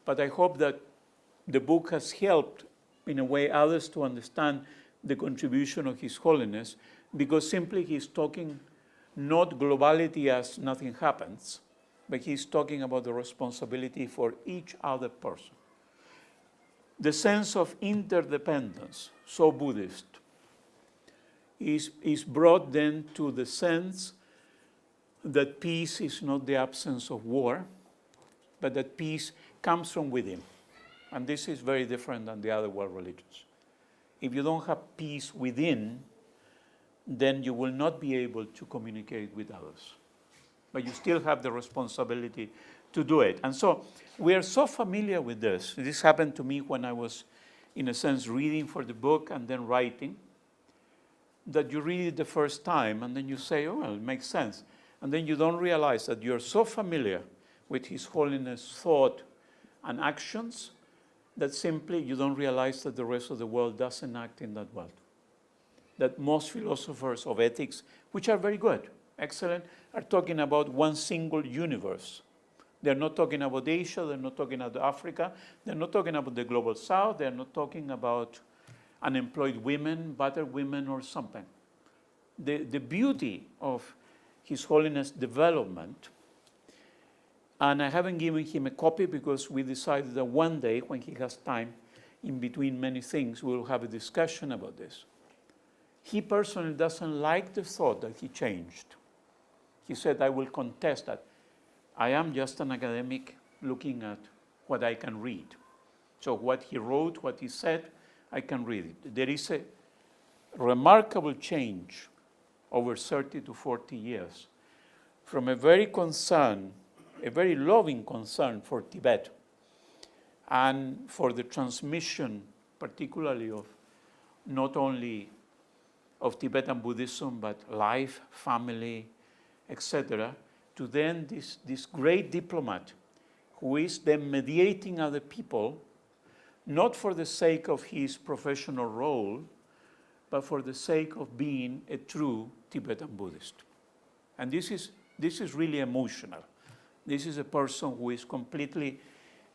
But I hope that the book has helped, in a way, others to understand the contribution of His Holiness, because simply he's talking not globality as nothing happens, but he's talking about the responsibility for each other person. The sense of interdependence, so Buddhist, is brought then to the sense that peace is not the absence of war, but that peace comes from within. And this is very different than the other world religions. If you don't have peace within, then you will not be able to communicate with others. But you still have the responsibility to do it. And so we are so familiar with this. This happened to me when I was, in a sense, reading for the book and then writing, that you read it the first time and then you say, oh, well, it makes sense. And then you don't realize that you're so familiar with His Holiness' thought and actions that simply you don't realize that the rest of the world doesn't act in that world. That most philosophers of ethics, which are very good, excellent, are talking about one single universe. They're not talking about Asia, they're not talking about Africa, they're not talking about the global south, they're not talking about unemployed women, battered women, or something. The beauty of His Holiness' development, and I haven't given him a copy because we decided that one day, when he has time, in between many things, we'll have a discussion about this. He personally doesn't like the thought that he changed. He said, I will contest that. I am just an academic looking at what I can read. So what he wrote, what he said, I can read it. There is a remarkable change over 30 to 40 years from a very loving concern for Tibet and for the transmission, particularly of not only of Tibetan Buddhism, but life, family, etc., to then this great diplomat who is then mediating other people, not for the sake of his professional role, but for the sake of being a true Tibetan Buddhist. And this is really emotional. This is a person who is completely,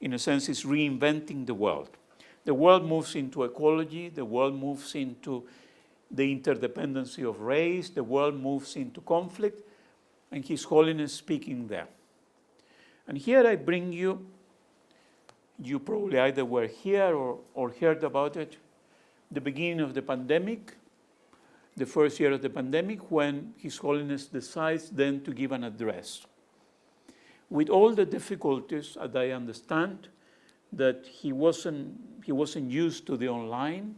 in a sense, is reinventing the world. The world moves into ecology, the world moves into the interdependency of race, the world moves into conflict, and His Holiness speaking there. And here I bring you probably either were here or heard about it, the beginning of the pandemic, the first year of the pandemic, when His Holiness decides then to give an address. With all the difficulties, as I understand, that he wasn't used to the online,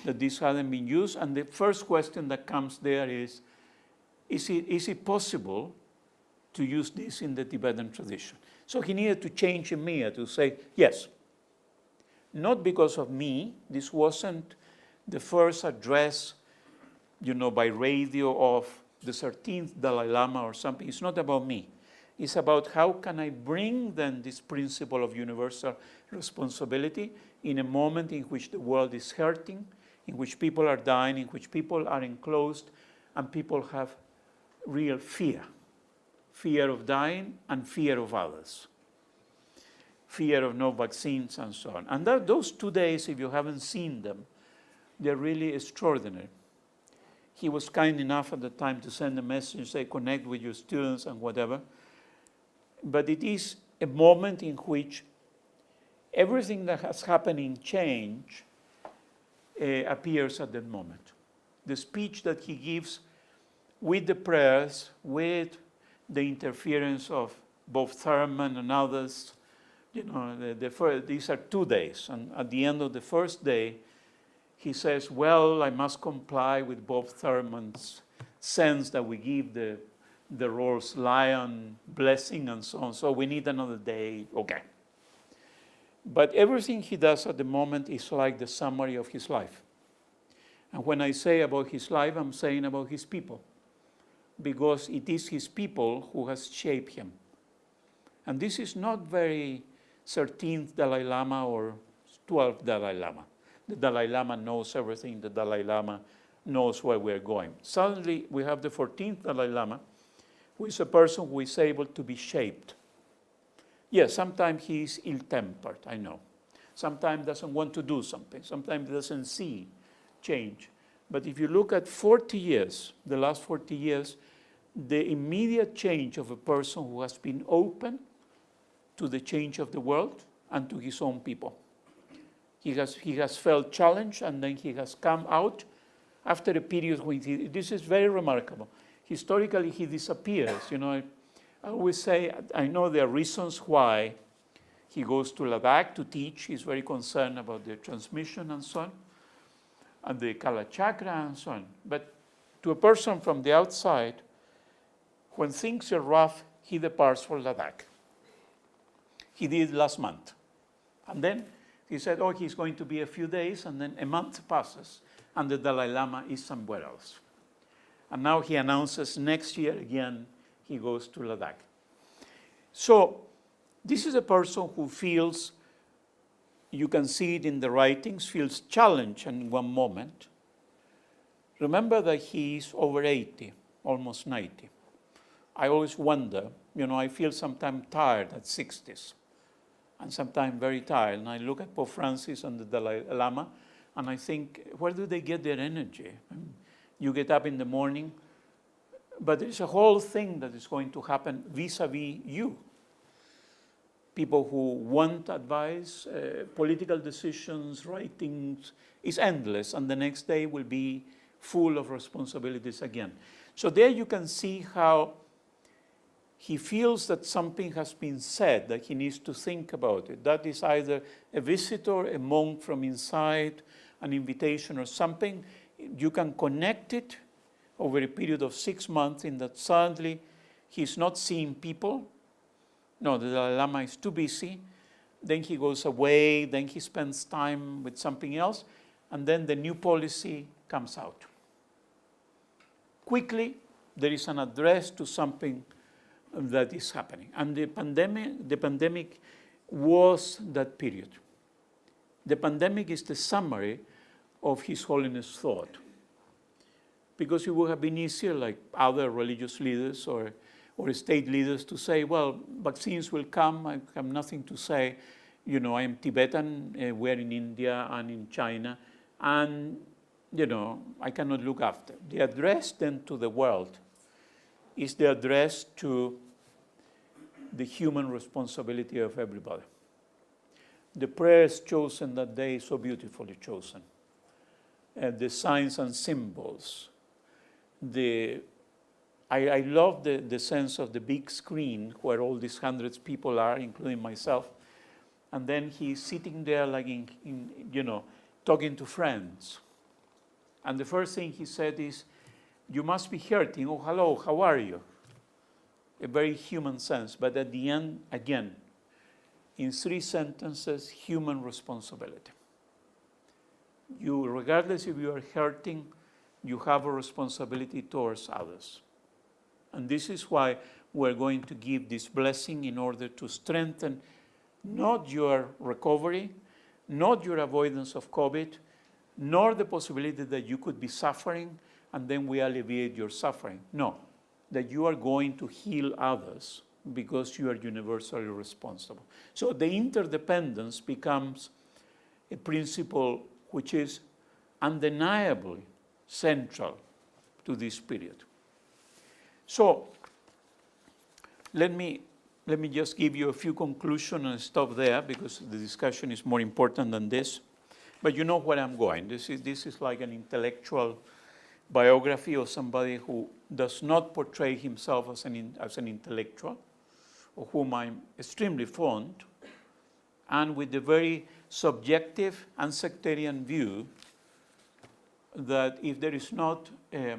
that this hadn't been used, and the first question that comes there is it possible to use this in the Tibetan tradition. So he needed to change in me to say, yes, not because of me. This wasn't the first address, by radio of the 13th Dalai Lama or something. It's not about me. It's about how can I bring then this principle of universal responsibility in a moment in which the world is hurting, in which people are dying, in which people are enclosed, and people have real fear. Fear of dying and fear of others. Fear of no vaccines and so on. And those 2 days, if you haven't seen them, they're really extraordinary. He was kind enough at the time to send a message, say, connect with your students and whatever. But it is a moment in which everything that has happened in change appears at that moment. The speech that he gives with the prayers, with the interference of Bob Thurman and others, these are 2 days. And at the end of the first day, he says, well, I must comply with Bob Thurman's sense that we give the Rolls Lion blessing and so on. So we need another day. Okay. But everything he does at the moment is like the summary of his life. And when I say about his life, I'm saying about his people. Because it is his people who has shaped him. And this is not very 13th Dalai Lama or 12th Dalai Lama. The Dalai Lama knows everything. The Dalai Lama knows where we're going. Suddenly, we have the 14th Dalai Lama, who is a person who is able to be shaped. Yes, sometimes he is ill-tempered, I know. Sometimes doesn't want to do something. Sometimes doesn't see change. But if you look at 40 years, the last 40 years, the immediate change of a person who has been open to the change of the world and to his own people. He has felt challenged, and then he has come out after a period when this is very remarkable. Historically, he disappears. I always say, I know there are reasons why he goes to Ladakh to teach. He's very concerned about the transmission and so on, and the Kala Chakra and so on. But to a person from the outside, when things are rough, he departs for Ladakh. He did last month. And then he said, he's going to be a few days, and then a month passes, and the Dalai Lama is somewhere else. And now he announces next year again, he goes to Ladakh. So this is a person who feels, you can see it in the writings, feels challenged in one moment. Remember that he is over 80, almost 90. I always wonder, I feel sometimes tired at 60s. And sometimes very tired. And I look at Pope Francis and the Dalai Lama, and I think, where do they get their energy? You get up in the morning, but there's a whole thing that is going to happen vis-a-vis you. People who want advice, political decisions, writings, is endless, and the next day will be full of responsibilities again. So there you can see how he feels that something has been said, that he needs to think about it. That is either a visitor, a monk from inside, an invitation or something. You can connect it over a period of 6 months in that suddenly he's not seeing people. No, the Dalai Lama is too busy. Then he goes away, then he spends time with something else, and then the new policy comes out. Quickly, there is an address to something that is happening. And the pandemic was that period. The pandemic is the summary of His Holiness thought. Because it would have been easier, like other religious leaders or state leaders, to say, well, vaccines will come, I have nothing to say. I am Tibetan, we're in India and in China, and, I cannot look after. The address then to the world is the address to the human responsibility of everybody. The prayers chosen that day, so beautifully chosen. The signs and symbols. I love the sense of the big screen where all these hundreds of people are, including myself. And then he's sitting there like talking to friends. And the first thing he said is, you must be hurting. Oh, hello, how are you? a very human sense, but at the end, again, in 3 sentences, human responsibility. You, regardless if you are hurting, you have a responsibility towards others. And this is why we're going to give this blessing in order to strengthen not your recovery, not your avoidance of COVID, nor the possibility that you could be suffering and then we alleviate your suffering. No, that you are going to heal others because you are universally responsible. So the interdependence becomes a principle which is undeniably central to this period. So let me just give you a few conclusions and stop there because the discussion is more important than this. But you know where I'm going. This is like an intellectual biography of somebody who does not portray himself as an intellectual, of whom I'm extremely fond, and with the very subjective and sectarian view that if there is not a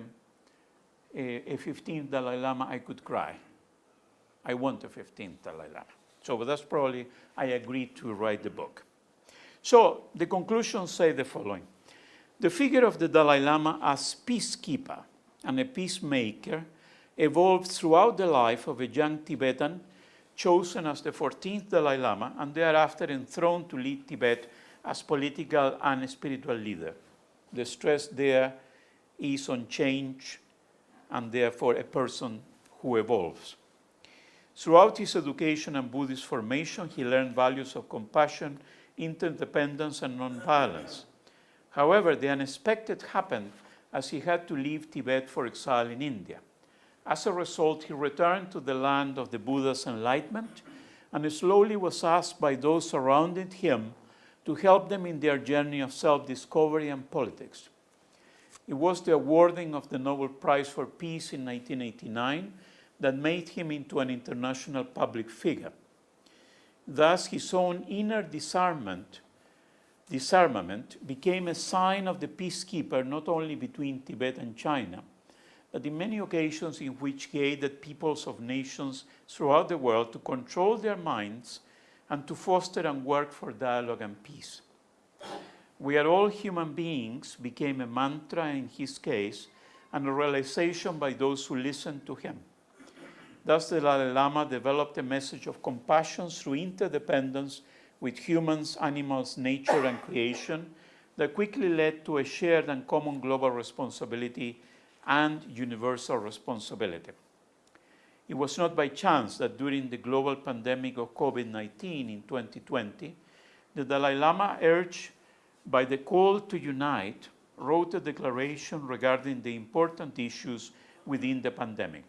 15th Dalai Lama, I could cry. I want a 15th Dalai Lama. So that's probably, I agreed to write the book. So the conclusions say the following. The figure of the Dalai Lama as peacekeeper and a peacemaker evolved throughout the life of a young Tibetan chosen as the 14th Dalai Lama and thereafter enthroned to lead Tibet as political and spiritual leader. The stress there is on change and therefore a person who evolves. Throughout his education and Buddhist formation, he learned values of compassion, interdependence, and nonviolence. However, the unexpected happened as he had to leave Tibet for exile in India. As a result, he returned to the land of the Buddha's enlightenment and slowly was asked by those surrounding him to help them in their journey of self-discovery and politics. It was the awarding of the Nobel Prize for Peace in 1989 that made him into an international public figure. Thus, his own inner disarmament became a sign of the peacekeeper not only between Tibet and China, but in many occasions in which he aided peoples of nations throughout the world to control their minds and to foster and work for dialogue and peace. We are all human beings became a mantra in his case and a realization by those who listened to him. Thus, the Dalai Lama developed a message of compassion through interdependence with humans, animals, nature, and creation that quickly led to a shared and common global responsibility and universal responsibility. It was not by chance that during the global pandemic of COVID-19 in 2020, the Dalai Lama, urged by the call to unite, wrote a declaration regarding the important issues within the pandemic.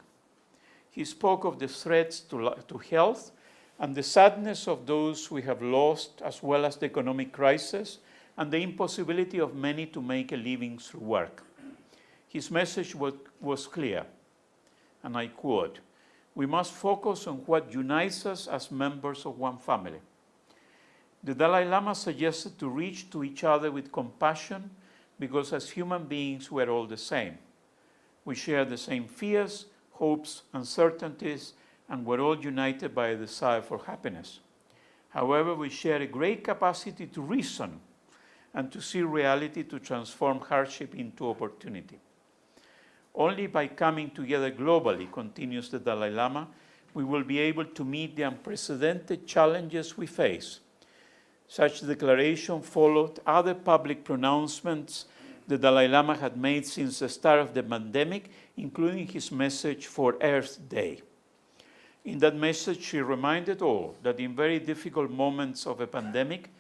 He spoke of the threats to health and the sadness of those we have lost, as well as the economic crisis and the impossibility of many to make a living through work. His message was clear, and I quote, "We must focus on what unites us as members of one family." The Dalai Lama suggested to reach to each other with compassion because as human beings we are all the same. We share the same fears, hopes, uncertainties, and we're all united by a desire for happiness. However, we share a great capacity to reason and to see reality to transform hardship into opportunity. Only by coming together globally, continues the Dalai Lama, we will be able to meet the unprecedented challenges we face. Such declaration followed other public pronouncements the Dalai Lama had made since the start of the pandemic, including his message for Earth Day. In that message, he reminded all that in very difficult moments of a pandemic,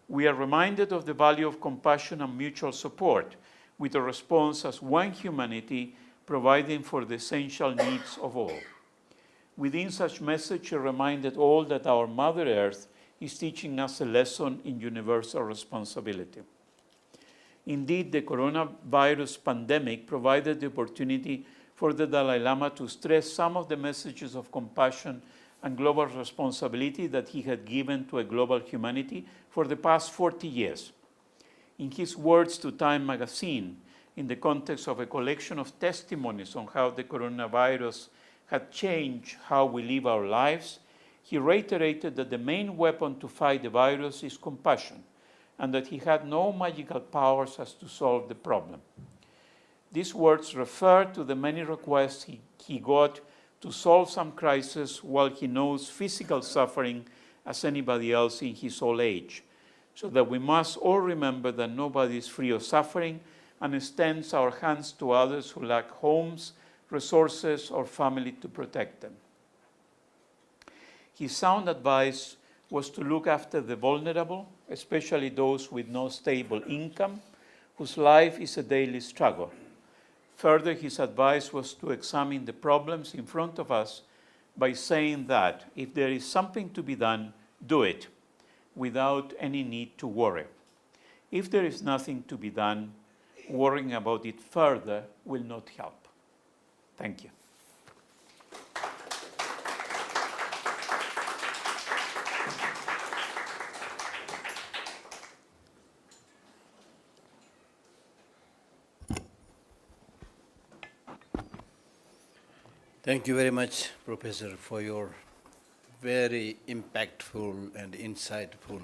we are reminded of the value of compassion and mutual support, with a response as one humanity providing for the essential needs of all. Within such message, he reminded all that our Mother Earth is teaching us a lesson in universal responsibility. Indeed, the coronavirus pandemic provided the opportunity for the Dalai Lama to stress some of the messages of compassion and global responsibility that he had given to a global humanity for the past 40 years. In his words to Time magazine, in the context of a collection of testimonies on how the coronavirus had changed how we live our lives, he reiterated that the main weapon to fight the virus is compassion, and that he had no magical powers as to solve the problem. These words refer to the many requests he got to solve some crisis while he knows physical suffering as anybody else in his old age, so that we must all remember that nobody is free of suffering and extends our hands to others who lack homes, resources, or family to protect them. His sound advice was to look after the vulnerable, especially those with no stable income, whose life is a daily struggle. Further, his advice was to examine the problems in front of us by saying that if there is something to be done, do it, without any need to worry. If there is nothing to be done, worrying about it further will not help. Thank you. Thank you very much, Professor, for your very impactful and insightful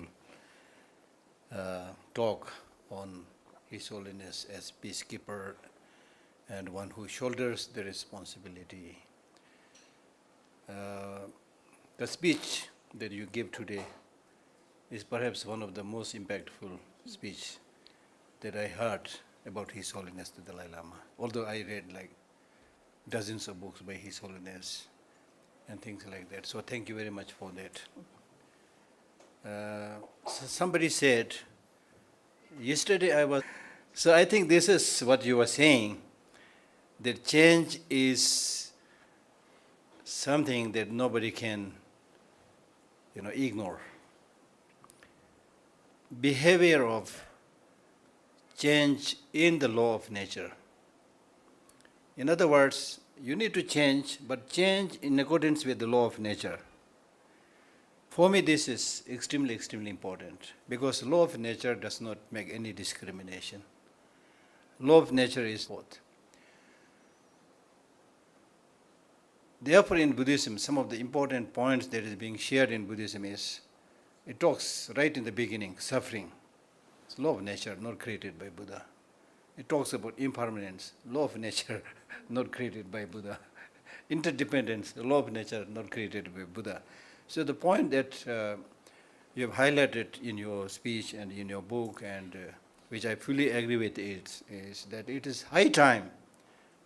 talk on His Holiness as peacekeeper and one who shoulders the responsibility. The speech that you gave today is perhaps one of the most impactful speech that I heard about His Holiness the Dalai Lama. Although I read like dozens of books by His Holiness and things like that. So thank you very much for that. Somebody said, yesterday I was, so I think this is what you were saying, that change is something that nobody can, ignore. Behavior of change in the law of nature. In other words, you need to change, but change in accordance with the law of nature. For me, this is extremely, extremely important because law of nature does not make any discrimination. Law of nature is both. Therefore, in Buddhism, some of the important points that is being shared in Buddhism is, it talks right in the beginning, suffering. It's law of nature, not created by Buddha. It talks about impermanence, law of nature, not created by Buddha. Interdependence, law of nature, not created by Buddha. So the point that you have highlighted in your speech and in your book, and which I fully agree with, is that it is high time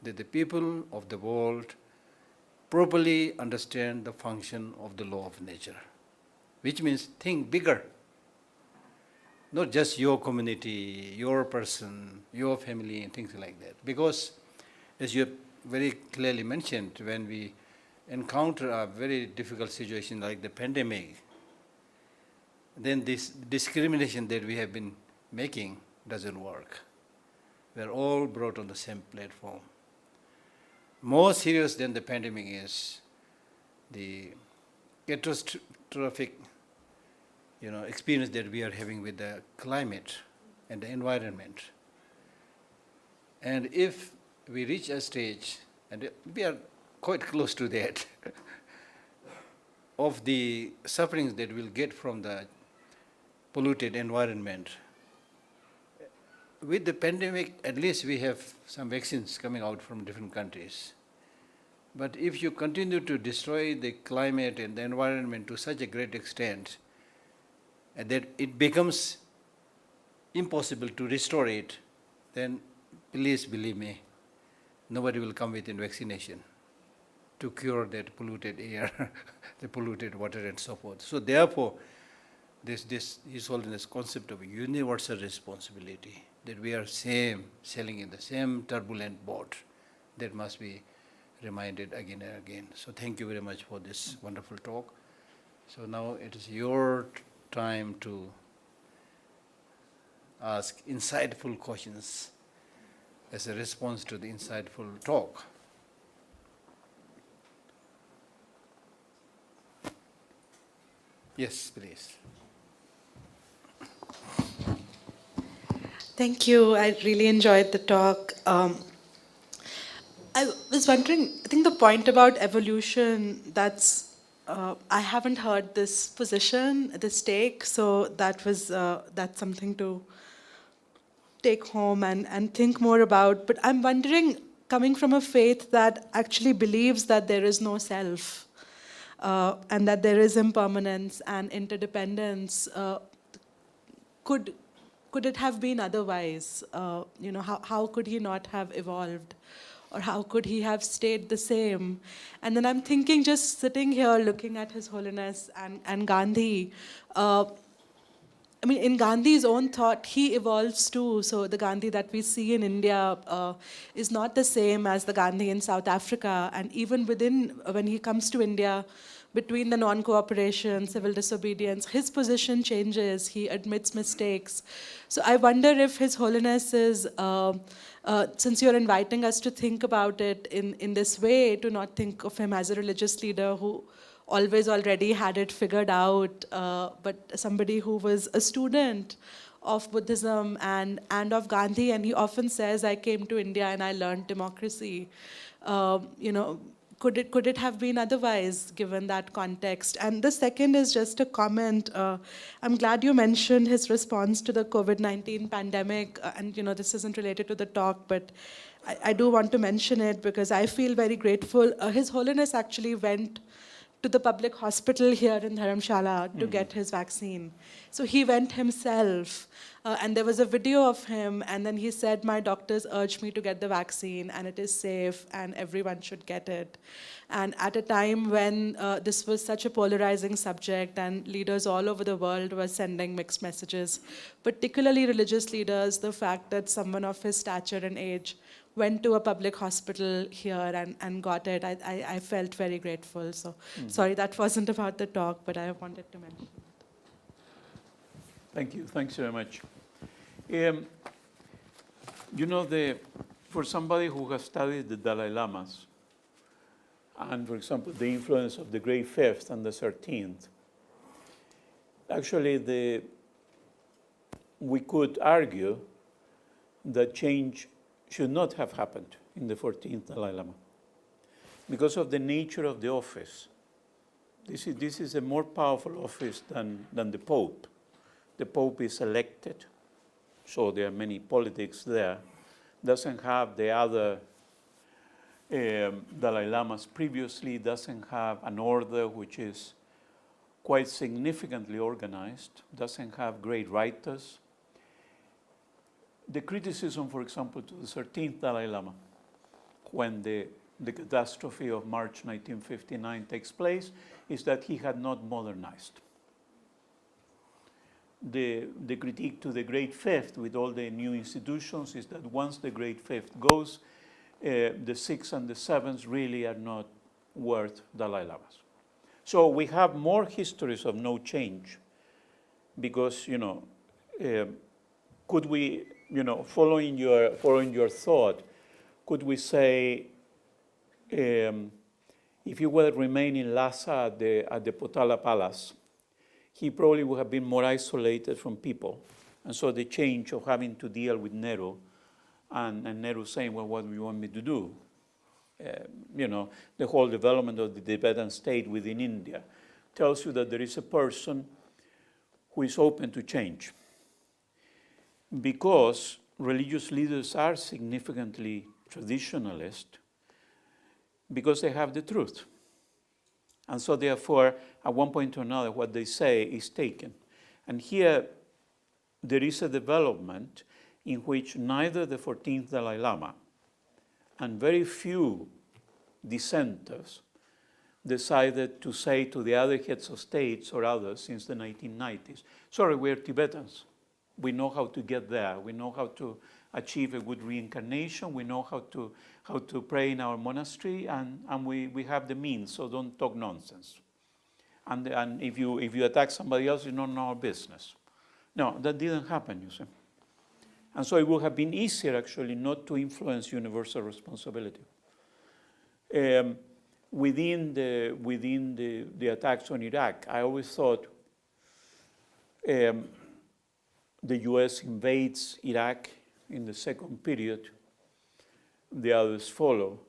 that the people of the world properly understand the function of the law of nature, which means think bigger. Not just your community, your person, your family, and things like that. Because, as you have very clearly mentioned, when we encounter a very difficult situation like the pandemic, then this discrimination that we have been making doesn't work. We are all brought on the same platform. More serious than the pandemic is the catastrophic experience that we are having with the climate and the environment. And if we reach a stage, and we are quite close to that, of the sufferings that we'll get from the polluted environment, with the pandemic, at least we have some vaccines coming out from different countries. But if you continue to destroy the climate and the environment to such a great extent, that it becomes impossible to restore it, then please believe me, nobody will come with vaccination to cure that polluted air, the polluted water and so forth. So therefore, this His Holiness concept of universal responsibility, that we are sailing in the same turbulent boat, that must be reminded again and again. So thank you very much for this wonderful talk. So now it is your time to ask insightful questions as a response to the insightful talk. Yes, please. Thank you. I really enjoyed the talk. I was was wondering, I think the point about evolution, I haven't heard this position, this take, so that's something to take home and think more about. But I'm wondering, coming from a faith that actually believes that there is no self, and that there is impermanence and interdependence, could could it have been otherwise? How could he not have evolved? Or how could he have stayed the same? And then I'm thinking, just sitting here looking at His Holiness and Gandhi, I mean, in Gandhi's own thought, he evolves too. So the Gandhi that we see in India is not the same as the Gandhi in South Africa. And even when he comes to India, between the non-cooperation, civil disobedience, his position changes. He admits mistakes. So I wonder if His Holiness is, since you're inviting us to think about it in this way, to not think of him as a religious leader who always already had it figured out, but somebody who was a student of Buddhism and of Gandhi, and he often says, I came to India and I learned democracy. Could it have been otherwise given that context? And the second is just a comment. I'm glad you mentioned his response to the COVID-19 pandemic, and this isn't related to the talk, but I do want to mention it because I feel very grateful. His Holiness actually went to the public hospital here in Dharamshala to get his vaccine. So he went himself, and there was a video of him, and then he said, my doctors urged me to get the vaccine, and it is safe, and everyone should get it. And at a time when this was such a polarizing subject, and leaders all over the world were sending mixed messages, particularly religious leaders, the fact that someone of his stature and age went to a public hospital here and got it, I felt very grateful. So sorry, that wasn't about the talk, but I wanted to mention it. Thank you. Thanks very much. For somebody who has studied the Dalai Lamas, and for example, the influence of the Great Fifth and the 13th, actually we could argue that change should not have happened in the 14th Dalai Lama because of the nature of the office. This is a more powerful office than the Pope. The Pope is elected, so there are many politics there. Doesn't have the other Dalai Lamas previously, doesn't have an order which is quite significantly organized, doesn't have great writers. The criticism, for example, to the 13th Dalai Lama, when the catastrophe of March 1959 takes place, is that he had not modernized. The critique to the Great Fifth, with all the new institutions, is that once the Great Fifth goes, the sixth and the seventh really are not worth Dalai Lamas. So we have more histories of no change, because could we, following your thought, could we say, if he would remain in Lhasa at the Potala Palace, he probably would have been more isolated from people. And so the change of having to deal with Nehru, and Nehru saying, well, what do you want me to do? The whole development of the Tibetan state within India tells you that there is a person who is open to change. Because religious leaders are significantly traditionalist, because they have the truth. And so therefore, at one point or another, what they say is taken. And here, there is a development in which neither the 14th Dalai Lama and very few dissenters decided to say to the other heads of states or others since the 1990s, sorry, we're Tibetans. We know how to get there. We know how to achieve a good reincarnation. We know how to pray in our monastery, and we have the means, so don't talk nonsense. And if you attack somebody else, it's not our business. No, that didn't happen, you see. And so it would have been easier, actually, not to influence universal responsibility. Within the attacks on Iraq, I always thought the US invades Iraq in the second period, the others follow.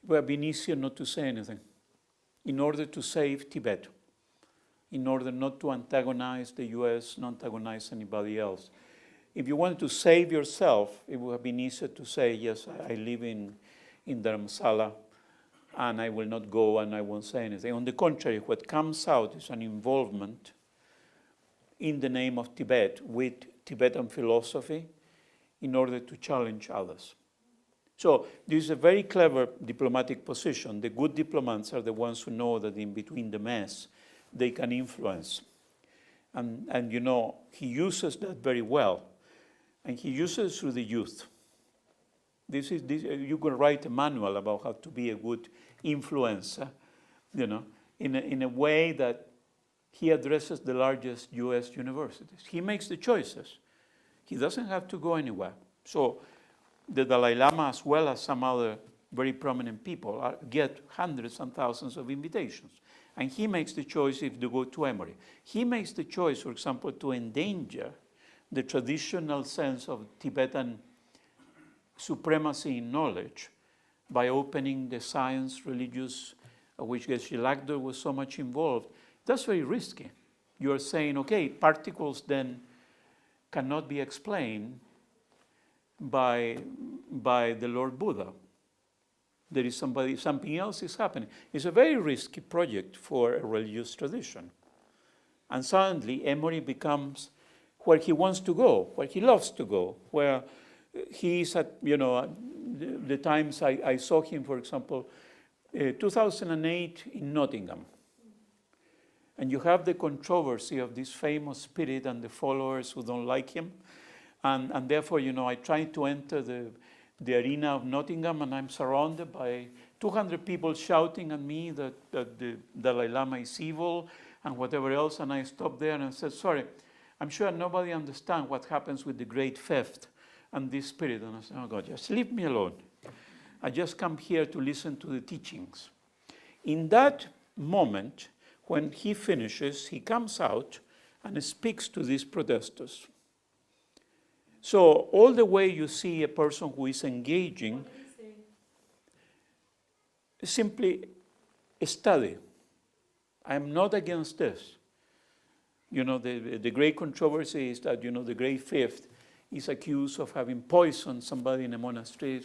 would have been easier not to say anything in order to save Tibet, in order not to antagonize the US, not antagonize anybody else. If you wanted to save yourself, it would have been easier to say, yes, I live in Dharamsala, and I will not go and I won't say anything. On the contrary, what comes out is an involvement in the name of Tibet with Tibetan philosophy in order to challenge others. So this is a very clever diplomatic position. The good diplomats are the ones who know that in between the mess, they can influence. And you know, he uses that very well. And he uses it through the youth. You could write a manual about how to be a good influencer, you know, in a way that he addresses the largest US universities. He makes the choices. He doesn't have to go anywhere. So the Dalai Lama, as well as some other very prominent people, get hundreds and thousands of invitations. And he makes the choice if to go to Emory. He makes the choice, for example, to endanger the traditional sense of Tibetan supremacy in knowledge by opening the science, religious, which Geshe Lagdo was so much involved. That's very risky. You're saying, okay, particles then cannot be explained by the Lord Buddha. There is something else is happening. It's a very risky project for a religious tradition. And suddenly Emory becomes where he wants to go, where he loves to go, where he is at, you know, the times I saw him, for example, 2008 in Nottingham. And you have the controversy of this famous spirit and the followers who don't like him. And therefore, you know, I tried to enter the arena of Nottingham, and I'm surrounded by 200 people shouting at me that the Dalai Lama is evil and whatever else. And I stopped there and I said, sorry, I'm sure nobody understands what happens with the great theft and this spirit. And I said, oh God, just leave me alone. I just come here to listen to the teachings. In that moment, when he finishes, he comes out and speaks to these protesters. So all the way you see a person who is engaging, simply study. I'm not against this. You know, the great controversy is that, you know, the great fifth is accused of having poisoned somebody in a monastery.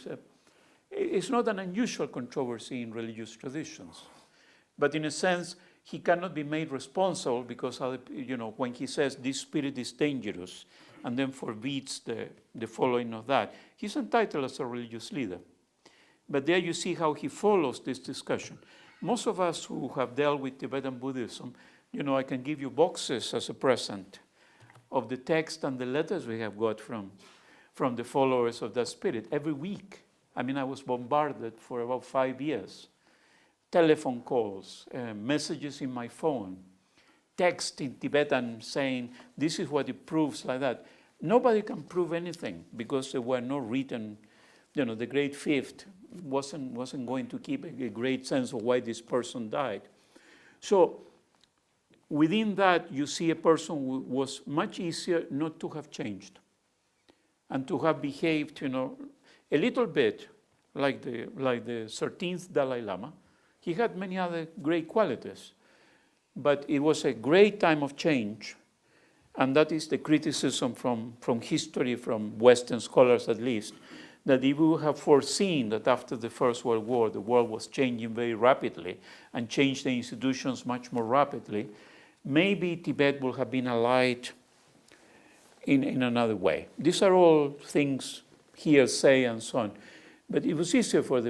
It's not an unusual controversy in religious traditions. But in a sense, he cannot be made responsible because, you know, when he says this spirit is dangerous and then forbids the following of that, he's entitled as a religious leader. But there you see how he follows this discussion. Most of us who have dealt with Tibetan Buddhism, you know, I can give you boxes as a present of the text and the letters we have got from the followers of that spirit every week. I mean, I was bombarded for about 5 years. Telephone calls, messages in my phone, text in Tibetan saying, this is what it proves, like that. Nobody can prove anything because there were no written, you know, the great fifth wasn't going to keep a great sense of why this person died. So within that, you see a person who was much easier not to have changed and to have behaved, you know, a little bit like the 13th Dalai Lama. He had many other great qualities, but it was a great time of change, and that is the criticism from history, from Western scholars at least, that if we would have foreseen that after the First World War, the world was changing very rapidly and changed the institutions much more rapidly, maybe Tibet would have been allied in another way. These are all things hearsay and so on, but it was easier for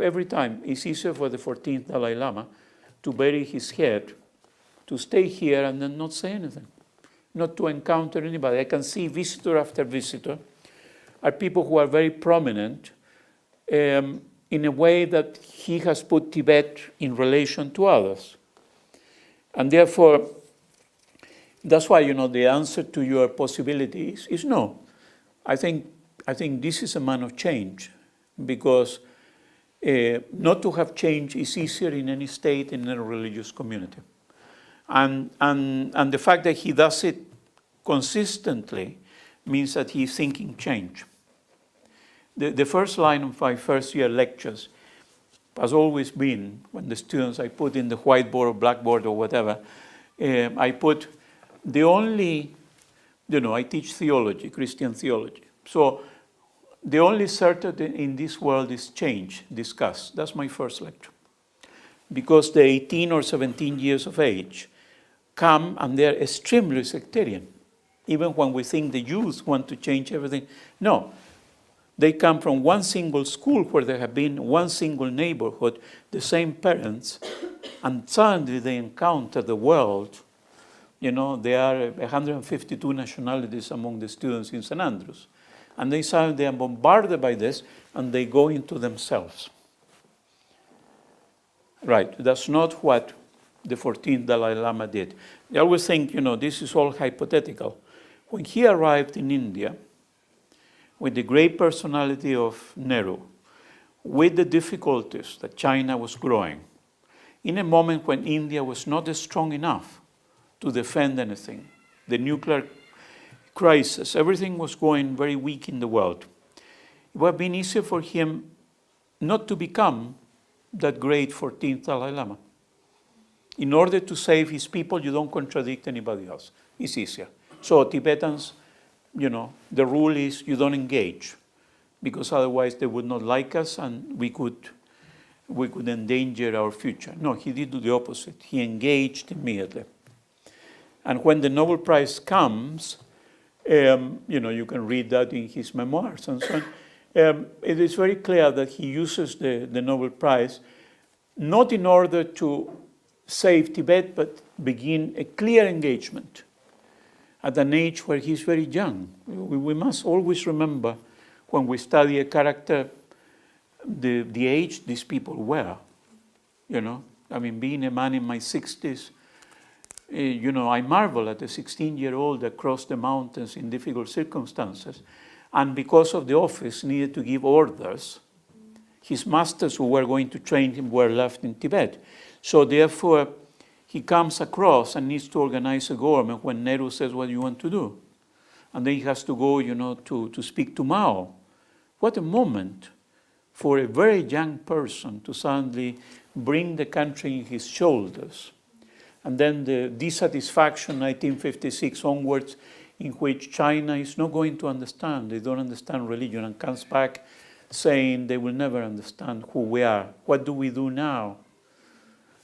every time, it's easier for the 14th Dalai Lama to bury his head, to stay here and then not say anything, not to encounter anybody. I can see visitor after visitor are people who are very prominent in a way that he has put Tibet in relation to others. And therefore, that's why, you know, the answer to your possibilities is no. I think this is a man of change, because not to have change is easier in any state, in a religious community. And the fact that he does it consistently means that he's thinking change. The first line of my first year lectures has always been, when the students I put in the whiteboard or blackboard or whatever, I put the only, I teach theology, Christian theology. So the only certain in this world is change, discuss. That's my first lecture. Because the 18 or 17 years of age come and they're extremely sectarian. Even when we think the youth want to change everything. No, they come from one single school where there have been one single neighborhood, the same parents, and suddenly they encounter the world. There are 152 nationalities among the students in St. Andrews. And they suddenly are bombarded by this, and they go into themselves. Right, that's not what the 14th Dalai Lama did. I always think, this is all hypothetical. When he arrived in India, with the great personality of Nehru, with the difficulties that China was growing, in a moment when India was not strong enough to defend anything, the nuclear crisis, everything was going very weak in the world. It would have been easier for him not to become that great 14th Dalai Lama. In order to save his people, you don't contradict anybody else. It's easier. So Tibetans, the rule is you don't engage, because otherwise they would not like us and we could endanger our future. No, he did the opposite. He engaged immediately. And when the Nobel Prize comes, you can read that in his memoirs and so on. It is very clear that he uses the Nobel Prize not in order to save Tibet, but begin a clear engagement at an age where he's very young. We must always remember when we study a character, the age these people were. Being a man in my 60s, I marvel at a 16-year-old that crossed the mountains in difficult circumstances, and because of the office needed to give orders, his masters who were going to train him were left in Tibet. So therefore, he comes across and needs to organize a government when Nehru says, what do you want to do? And then he has to go, to speak to Mao. What a moment for a very young person to suddenly bring the country in his shoulders. And then the dissatisfaction, 1956 onwards, in which China is not going to understand. They don't understand religion, and comes back saying they will never understand who we are. What do we do now?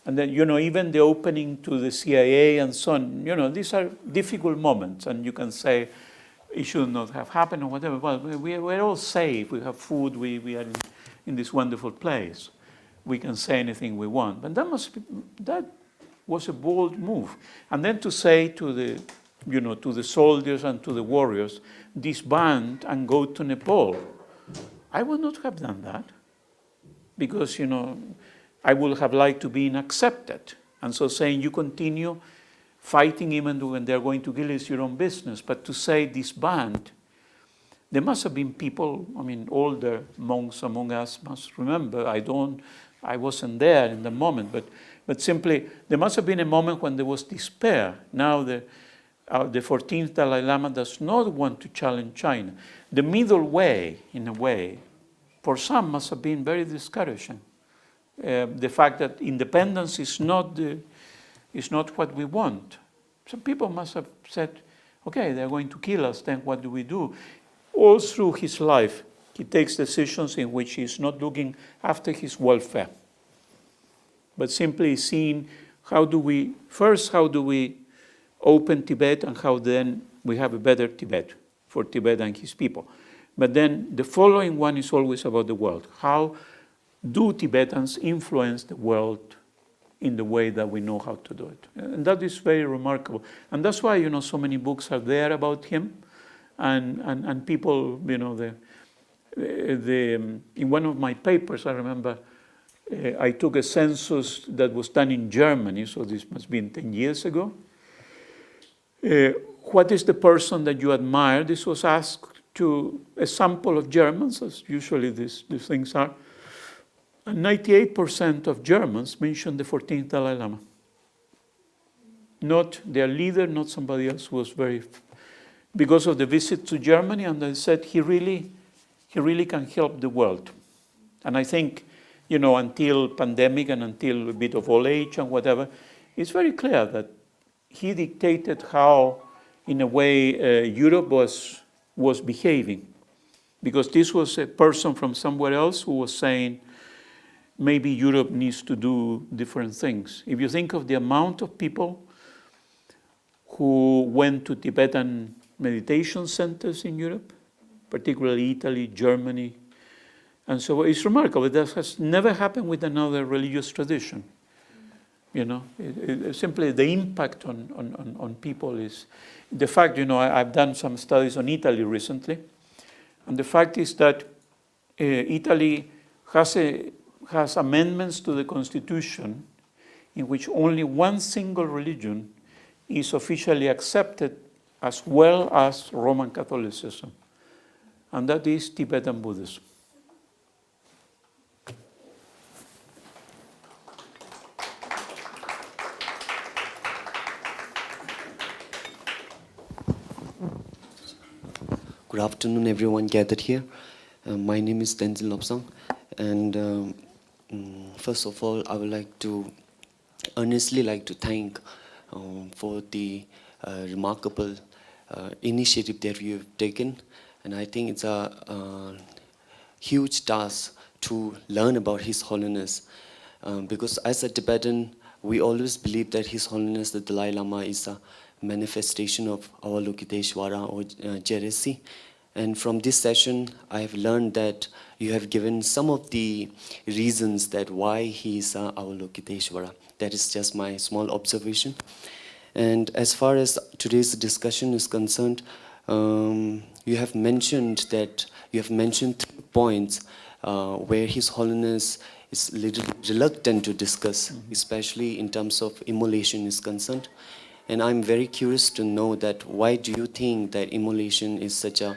And then, even the opening to the CIA and so on, these are difficult moments, and you can say it should not have happened or whatever. Well, we're all safe. We have food. We are in this wonderful place. We can say anything we want. But that was a bold move. And then to say to the soldiers and to the warriors, disband and go to Nepal. I would not have done that, because, I would have liked to be accepted. And so saying you continue fighting even when they're going to kill is your own business. But to say disband, there must have been people, older monks among us must remember, I wasn't there in the moment, but simply there must have been a moment when there was despair. Now the 14th Dalai Lama does not want to challenge China. The middle way, in a way, for some must have been very discouraging. The fact that independence is not what we want. Some people must have said, okay, they're going to kill us, then what do we do? All through his life, he takes decisions in which he's not looking after his welfare, but simply seeing how do we open Tibet, and how then we have a better Tibet for Tibet and his people. But then the following one is always about the world. How do Tibetans influence the world in the way that we know how to do it? And that is very remarkable. And that's why, so many books are there about him. And people, in one of my papers, I remember, I took a census that was done in Germany, so this must have been 10 years ago. What is the person that you admire? This was asked to a sample of Germans, as usually these things are. And 98% of Germans mentioned the 14th Dalai Lama. Not their leader, not somebody else who was because of the visit to Germany, and they said he really can help the world. And I think until pandemic and until a bit of old age and whatever, it's very clear that he dictated how, in a way, Europe was behaving. Because this was a person from somewhere else who was saying, maybe Europe needs to do different things. If you think of the amount of people who went to Tibetan meditation centers in Europe, particularly Italy, Germany, and so it's remarkable. That has never happened with another religious tradition. Simply the impact on people is the fact. I've done some studies on Italy recently, and the fact is that Italy has amendments to the constitution in which only one single religion is officially accepted, as well as Roman Catholicism, and that is Tibetan Buddhism. Good afternoon, everyone gathered here. My name is Tenzin Lobsang, and first of all, I would earnestly like to thank for the remarkable initiative that you have taken, and I think it's a huge task to learn about His Holiness, because as a Tibetan, we always believe that His Holiness the Dalai Lama is a manifestation of Avalokiteshvara or Jeresi. And from this session, I have learned that you have given some of the reasons that why he is Avalokiteshvara. That is just my small observation. And as far as today's discussion is concerned, you have mentioned 3 points where His Holiness is a little reluctant to discuss, especially in terms of immolation is concerned. And I'm very curious to know that why do you think that immolation is such a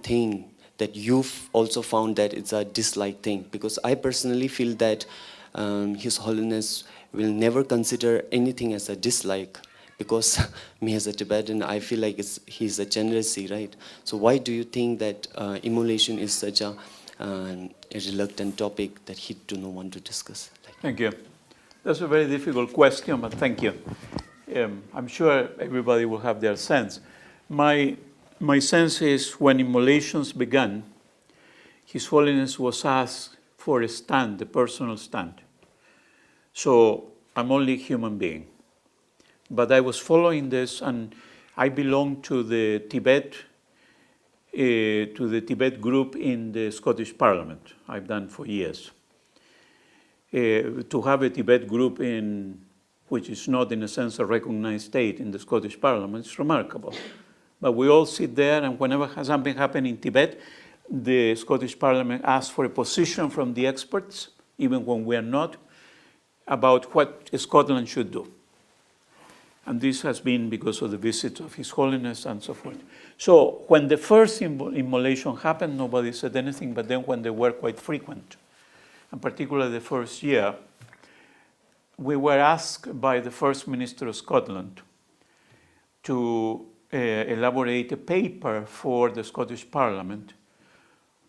thing that you've also found that it's a dislike thing? Because I personally feel that His Holiness will never consider anything as a dislike, because me as a Tibetan, I feel like he's a generosity, right? So why do you think that immolation is such a reluctant topic that he do not want to discuss? Thank you. That's a very difficult question, but thank you. I'm sure everybody will have their sense. My sense is when immolations began, His Holiness was asked for a stand, a personal stand. So I'm only a human being. But I was following this, and I belong to the Tibet group in the Scottish Parliament. I've done for years. To have a Tibet group which is not in a sense a recognized state in the Scottish Parliament is remarkable. But we all sit there, and whenever something happened in Tibet, the Scottish Parliament asks for a position from the experts, even when we are not, about what Scotland should do. And this has been because of the visits of His Holiness and so forth. So when the first immolation happened, nobody said anything, but then when they were quite frequent, and particularly the first year, we were asked by the First Minister of Scotland to elaborate a paper for the Scottish Parliament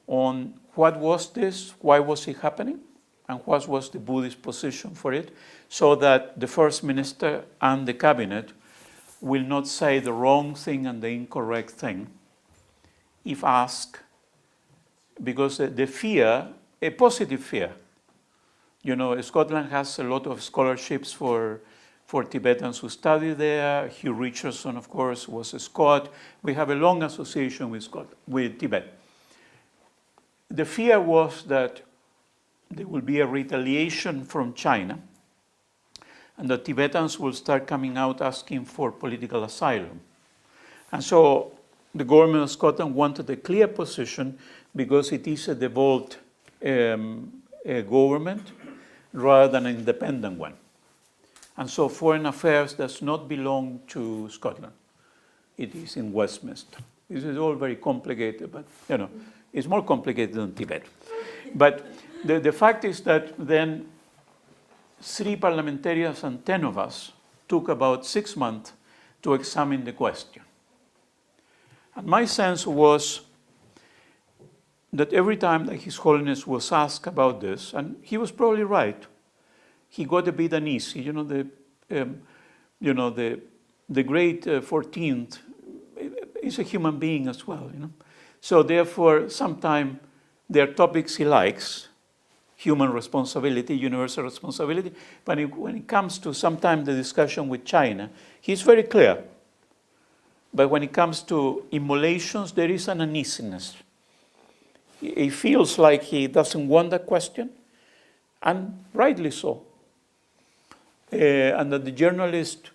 on what was this, why was it happening, and what was the Buddhist position for it, so that the First Minister and the Cabinet will not say the wrong thing and the incorrect thing if asked, because the fear, a positive fear. Scotland has a lot of scholarships for Tibetans who study there. Hugh Richardson, of course, was a Scot. We have a long association with Tibet. The fear was that there will be a retaliation from China, and the Tibetans will start coming out asking for political asylum. And so the government of Scotland wanted a clear position, because it is a devolved government rather than an independent one. And so foreign affairs does not belong to Scotland. It is in Westminster. This is all very complicated, but it's more complicated than Tibet. But the fact is that then 3 parliamentarians and 10 of us took about 6 months to examine the question. And my sense was, that every time that His Holiness was asked about this, and he was probably right, he got a bit uneasy. The great 14th is a human being as well. So therefore, sometimes there are topics he likes, human responsibility, universal responsibility, but when it comes to sometimes the discussion with China, he's very clear. But when it comes to immolations, there is an uneasiness. He feels like he doesn't want that question, and rightly so. And that the journalist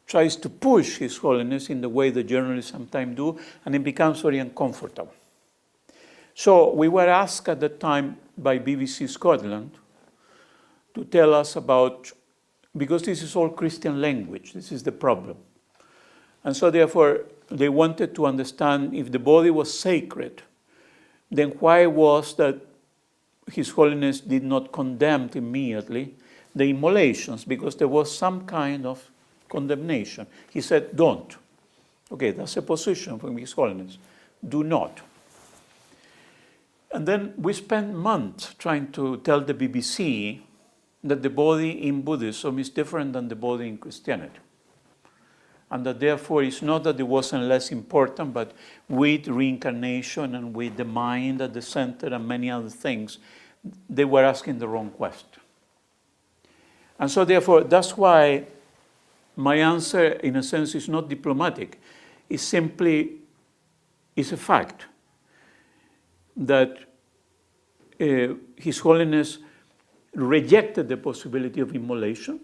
tries to push His Holiness in the way the journalists sometimes do, and it becomes very uncomfortable. So we were asked at the time by BBC Scotland to tell us about, because this is all Christian language, this is the problem. And so therefore, they wanted to understand if the body was sacred, then why was that His Holiness did not condemn immediately the immolations, because there was some kind of condemnation. He said, don't. Okay, that's a position from His Holiness. Do not. And then we spent months trying to tell the BBC that the body in Buddhism is different than the body in Christianity. And that therefore it's not that it wasn't less important, but with reincarnation and with the mind at the center and many other things, they were asking the wrong question. And so therefore, that's why my answer, in a sense, is not diplomatic. It's simply, it's a fact that His Holiness rejected the possibility of immolation.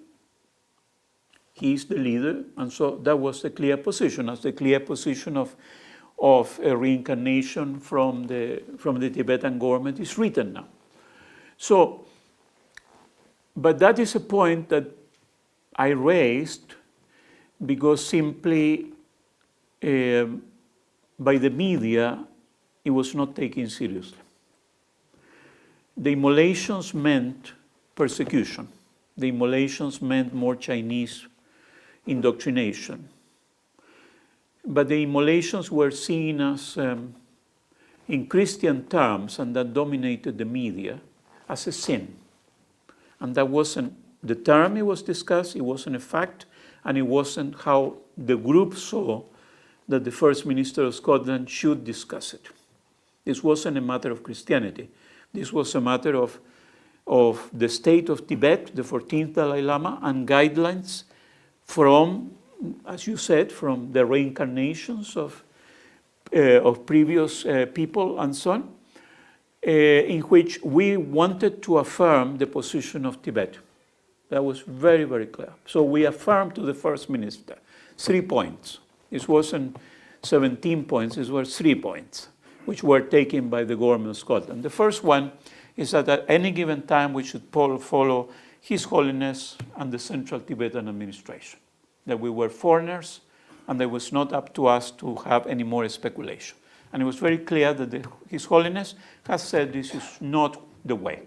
He is the leader, and so that was the clear position, as the clear position of a reincarnation from the Tibetan government is written now. So, but that is a point that I raised because simply by the media, it was not taken seriously. The immolations meant persecution. The immolations meant more Chinese indoctrination. But the immolations were seen as, in Christian terms, and that dominated the media, as a sin. And that wasn't the term it was discussed, it wasn't a fact, and it wasn't how the group saw that the First Minister of Scotland should discuss it. This wasn't a matter of Christianity. This was a matter of the state of Tibet, the 14th Dalai Lama, and guidelines from, as you said, from the reincarnations of previous people and so on, in which we wanted to affirm the position of Tibet. That was very, very clear. So we affirmed to the First Minister 3 points. This wasn't 17 points, these were 3 points, which were taken by the government of Scotland. The first one is that at any given time we should follow His Holiness and the Central Tibetan Administration, that we were foreigners and it was not up to us to have any more speculation. And it was very clear that His Holiness has said this is not the way.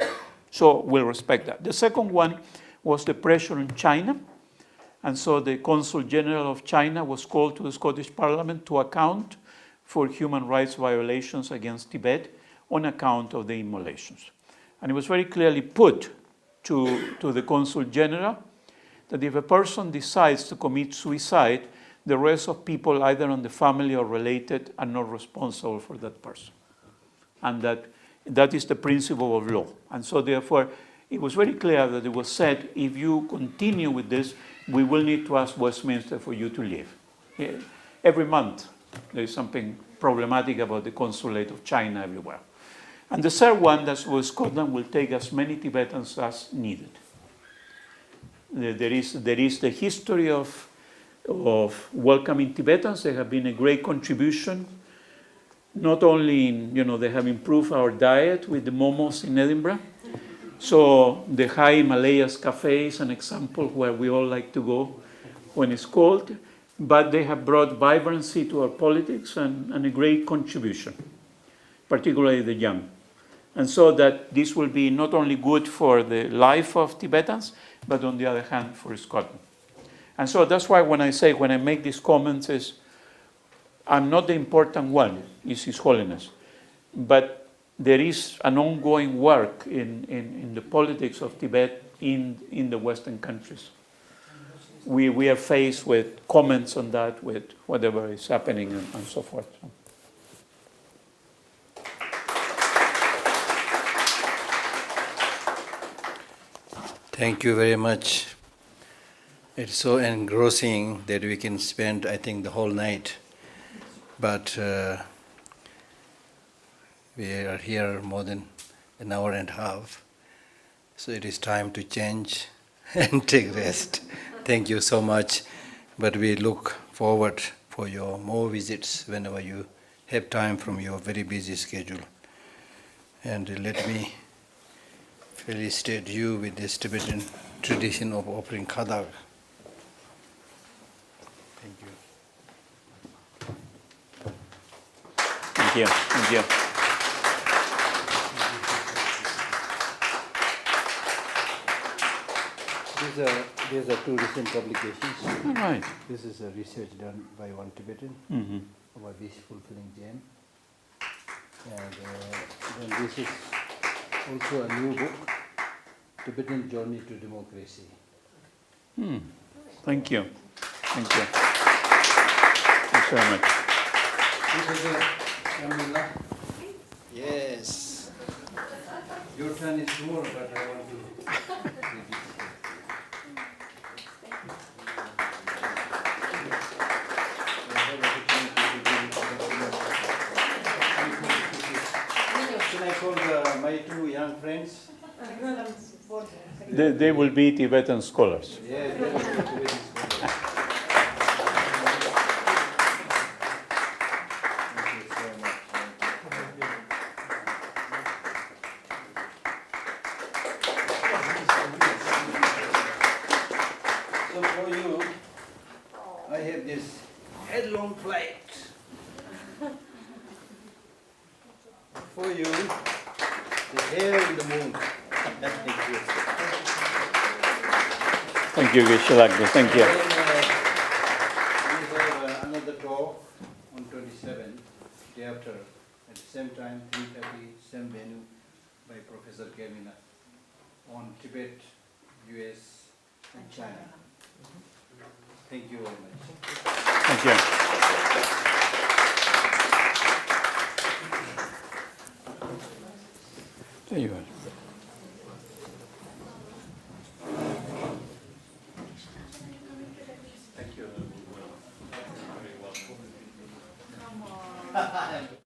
So we'll respect that. The second one was the pressure on China. And so the Consul General of China was called to the Scottish Parliament to account for human rights violations against Tibet on account of the immolations. And it was very clearly put to the Consul General that if a person decides to commit suicide, the rest of people, either on the family or related, are not responsible for that person. And that is the principle of law. And so therefore, it was very clear that it was said, if you continue with this, we will need to ask Westminster for you to leave. Every month, there is something problematic about the consulate of China everywhere. And the third one, that was Scotland will take as many Tibetans as needed. There is the history of welcoming Tibetans. They have been a great contribution, not only in, they have improved our diet with the momos in Edinburgh. So the High Himalayas Cafe is an example where we all like to go when it's cold, but they have brought vibrancy to our politics and a great contribution, particularly the young. And so that this will be not only good for the life of Tibetans, but on the other hand, for Scotland. And so that's why when I make these comments is, I'm not the important one, is His Holiness. But there is an ongoing work in the politics of Tibet in the Western countries. We are faced with comments on that, with whatever is happening and so forth. Thank you very much. It's so engrossing that we can spend, I think, the whole night. But we are here more than an hour and a half. So it is time to change and take rest. Thank you so much. But we look forward for your more visits whenever you have time from your very busy schedule. And let me felicitate you with this Tibetan tradition of offering khadag. Thank you. Thank you. Thank you. These are two recent publications. All right. This is a research done by one Tibetan about this fulfilling Jain. And then this is also a new book, Tibetan Journey to Democracy. Thank you. Thank you. Thanks very much. This is a Amila. Yes. Your turn is more, but I want to read it. Can I call my two young friends? They will be Tibetan scholars. Yeah, they will be Tibetan scholars. Thank you so much. So for you, I have this headlong flight. For you, the hair in the moon. Thank you. Thank you, Geshe-la. Thank you. Then, we have another talk on 27th, day after, at the same time, 3:30, same venue, by Professor Kevina on Tibet, US, and China. Thank you very much. Thank you. There you are. Thank you.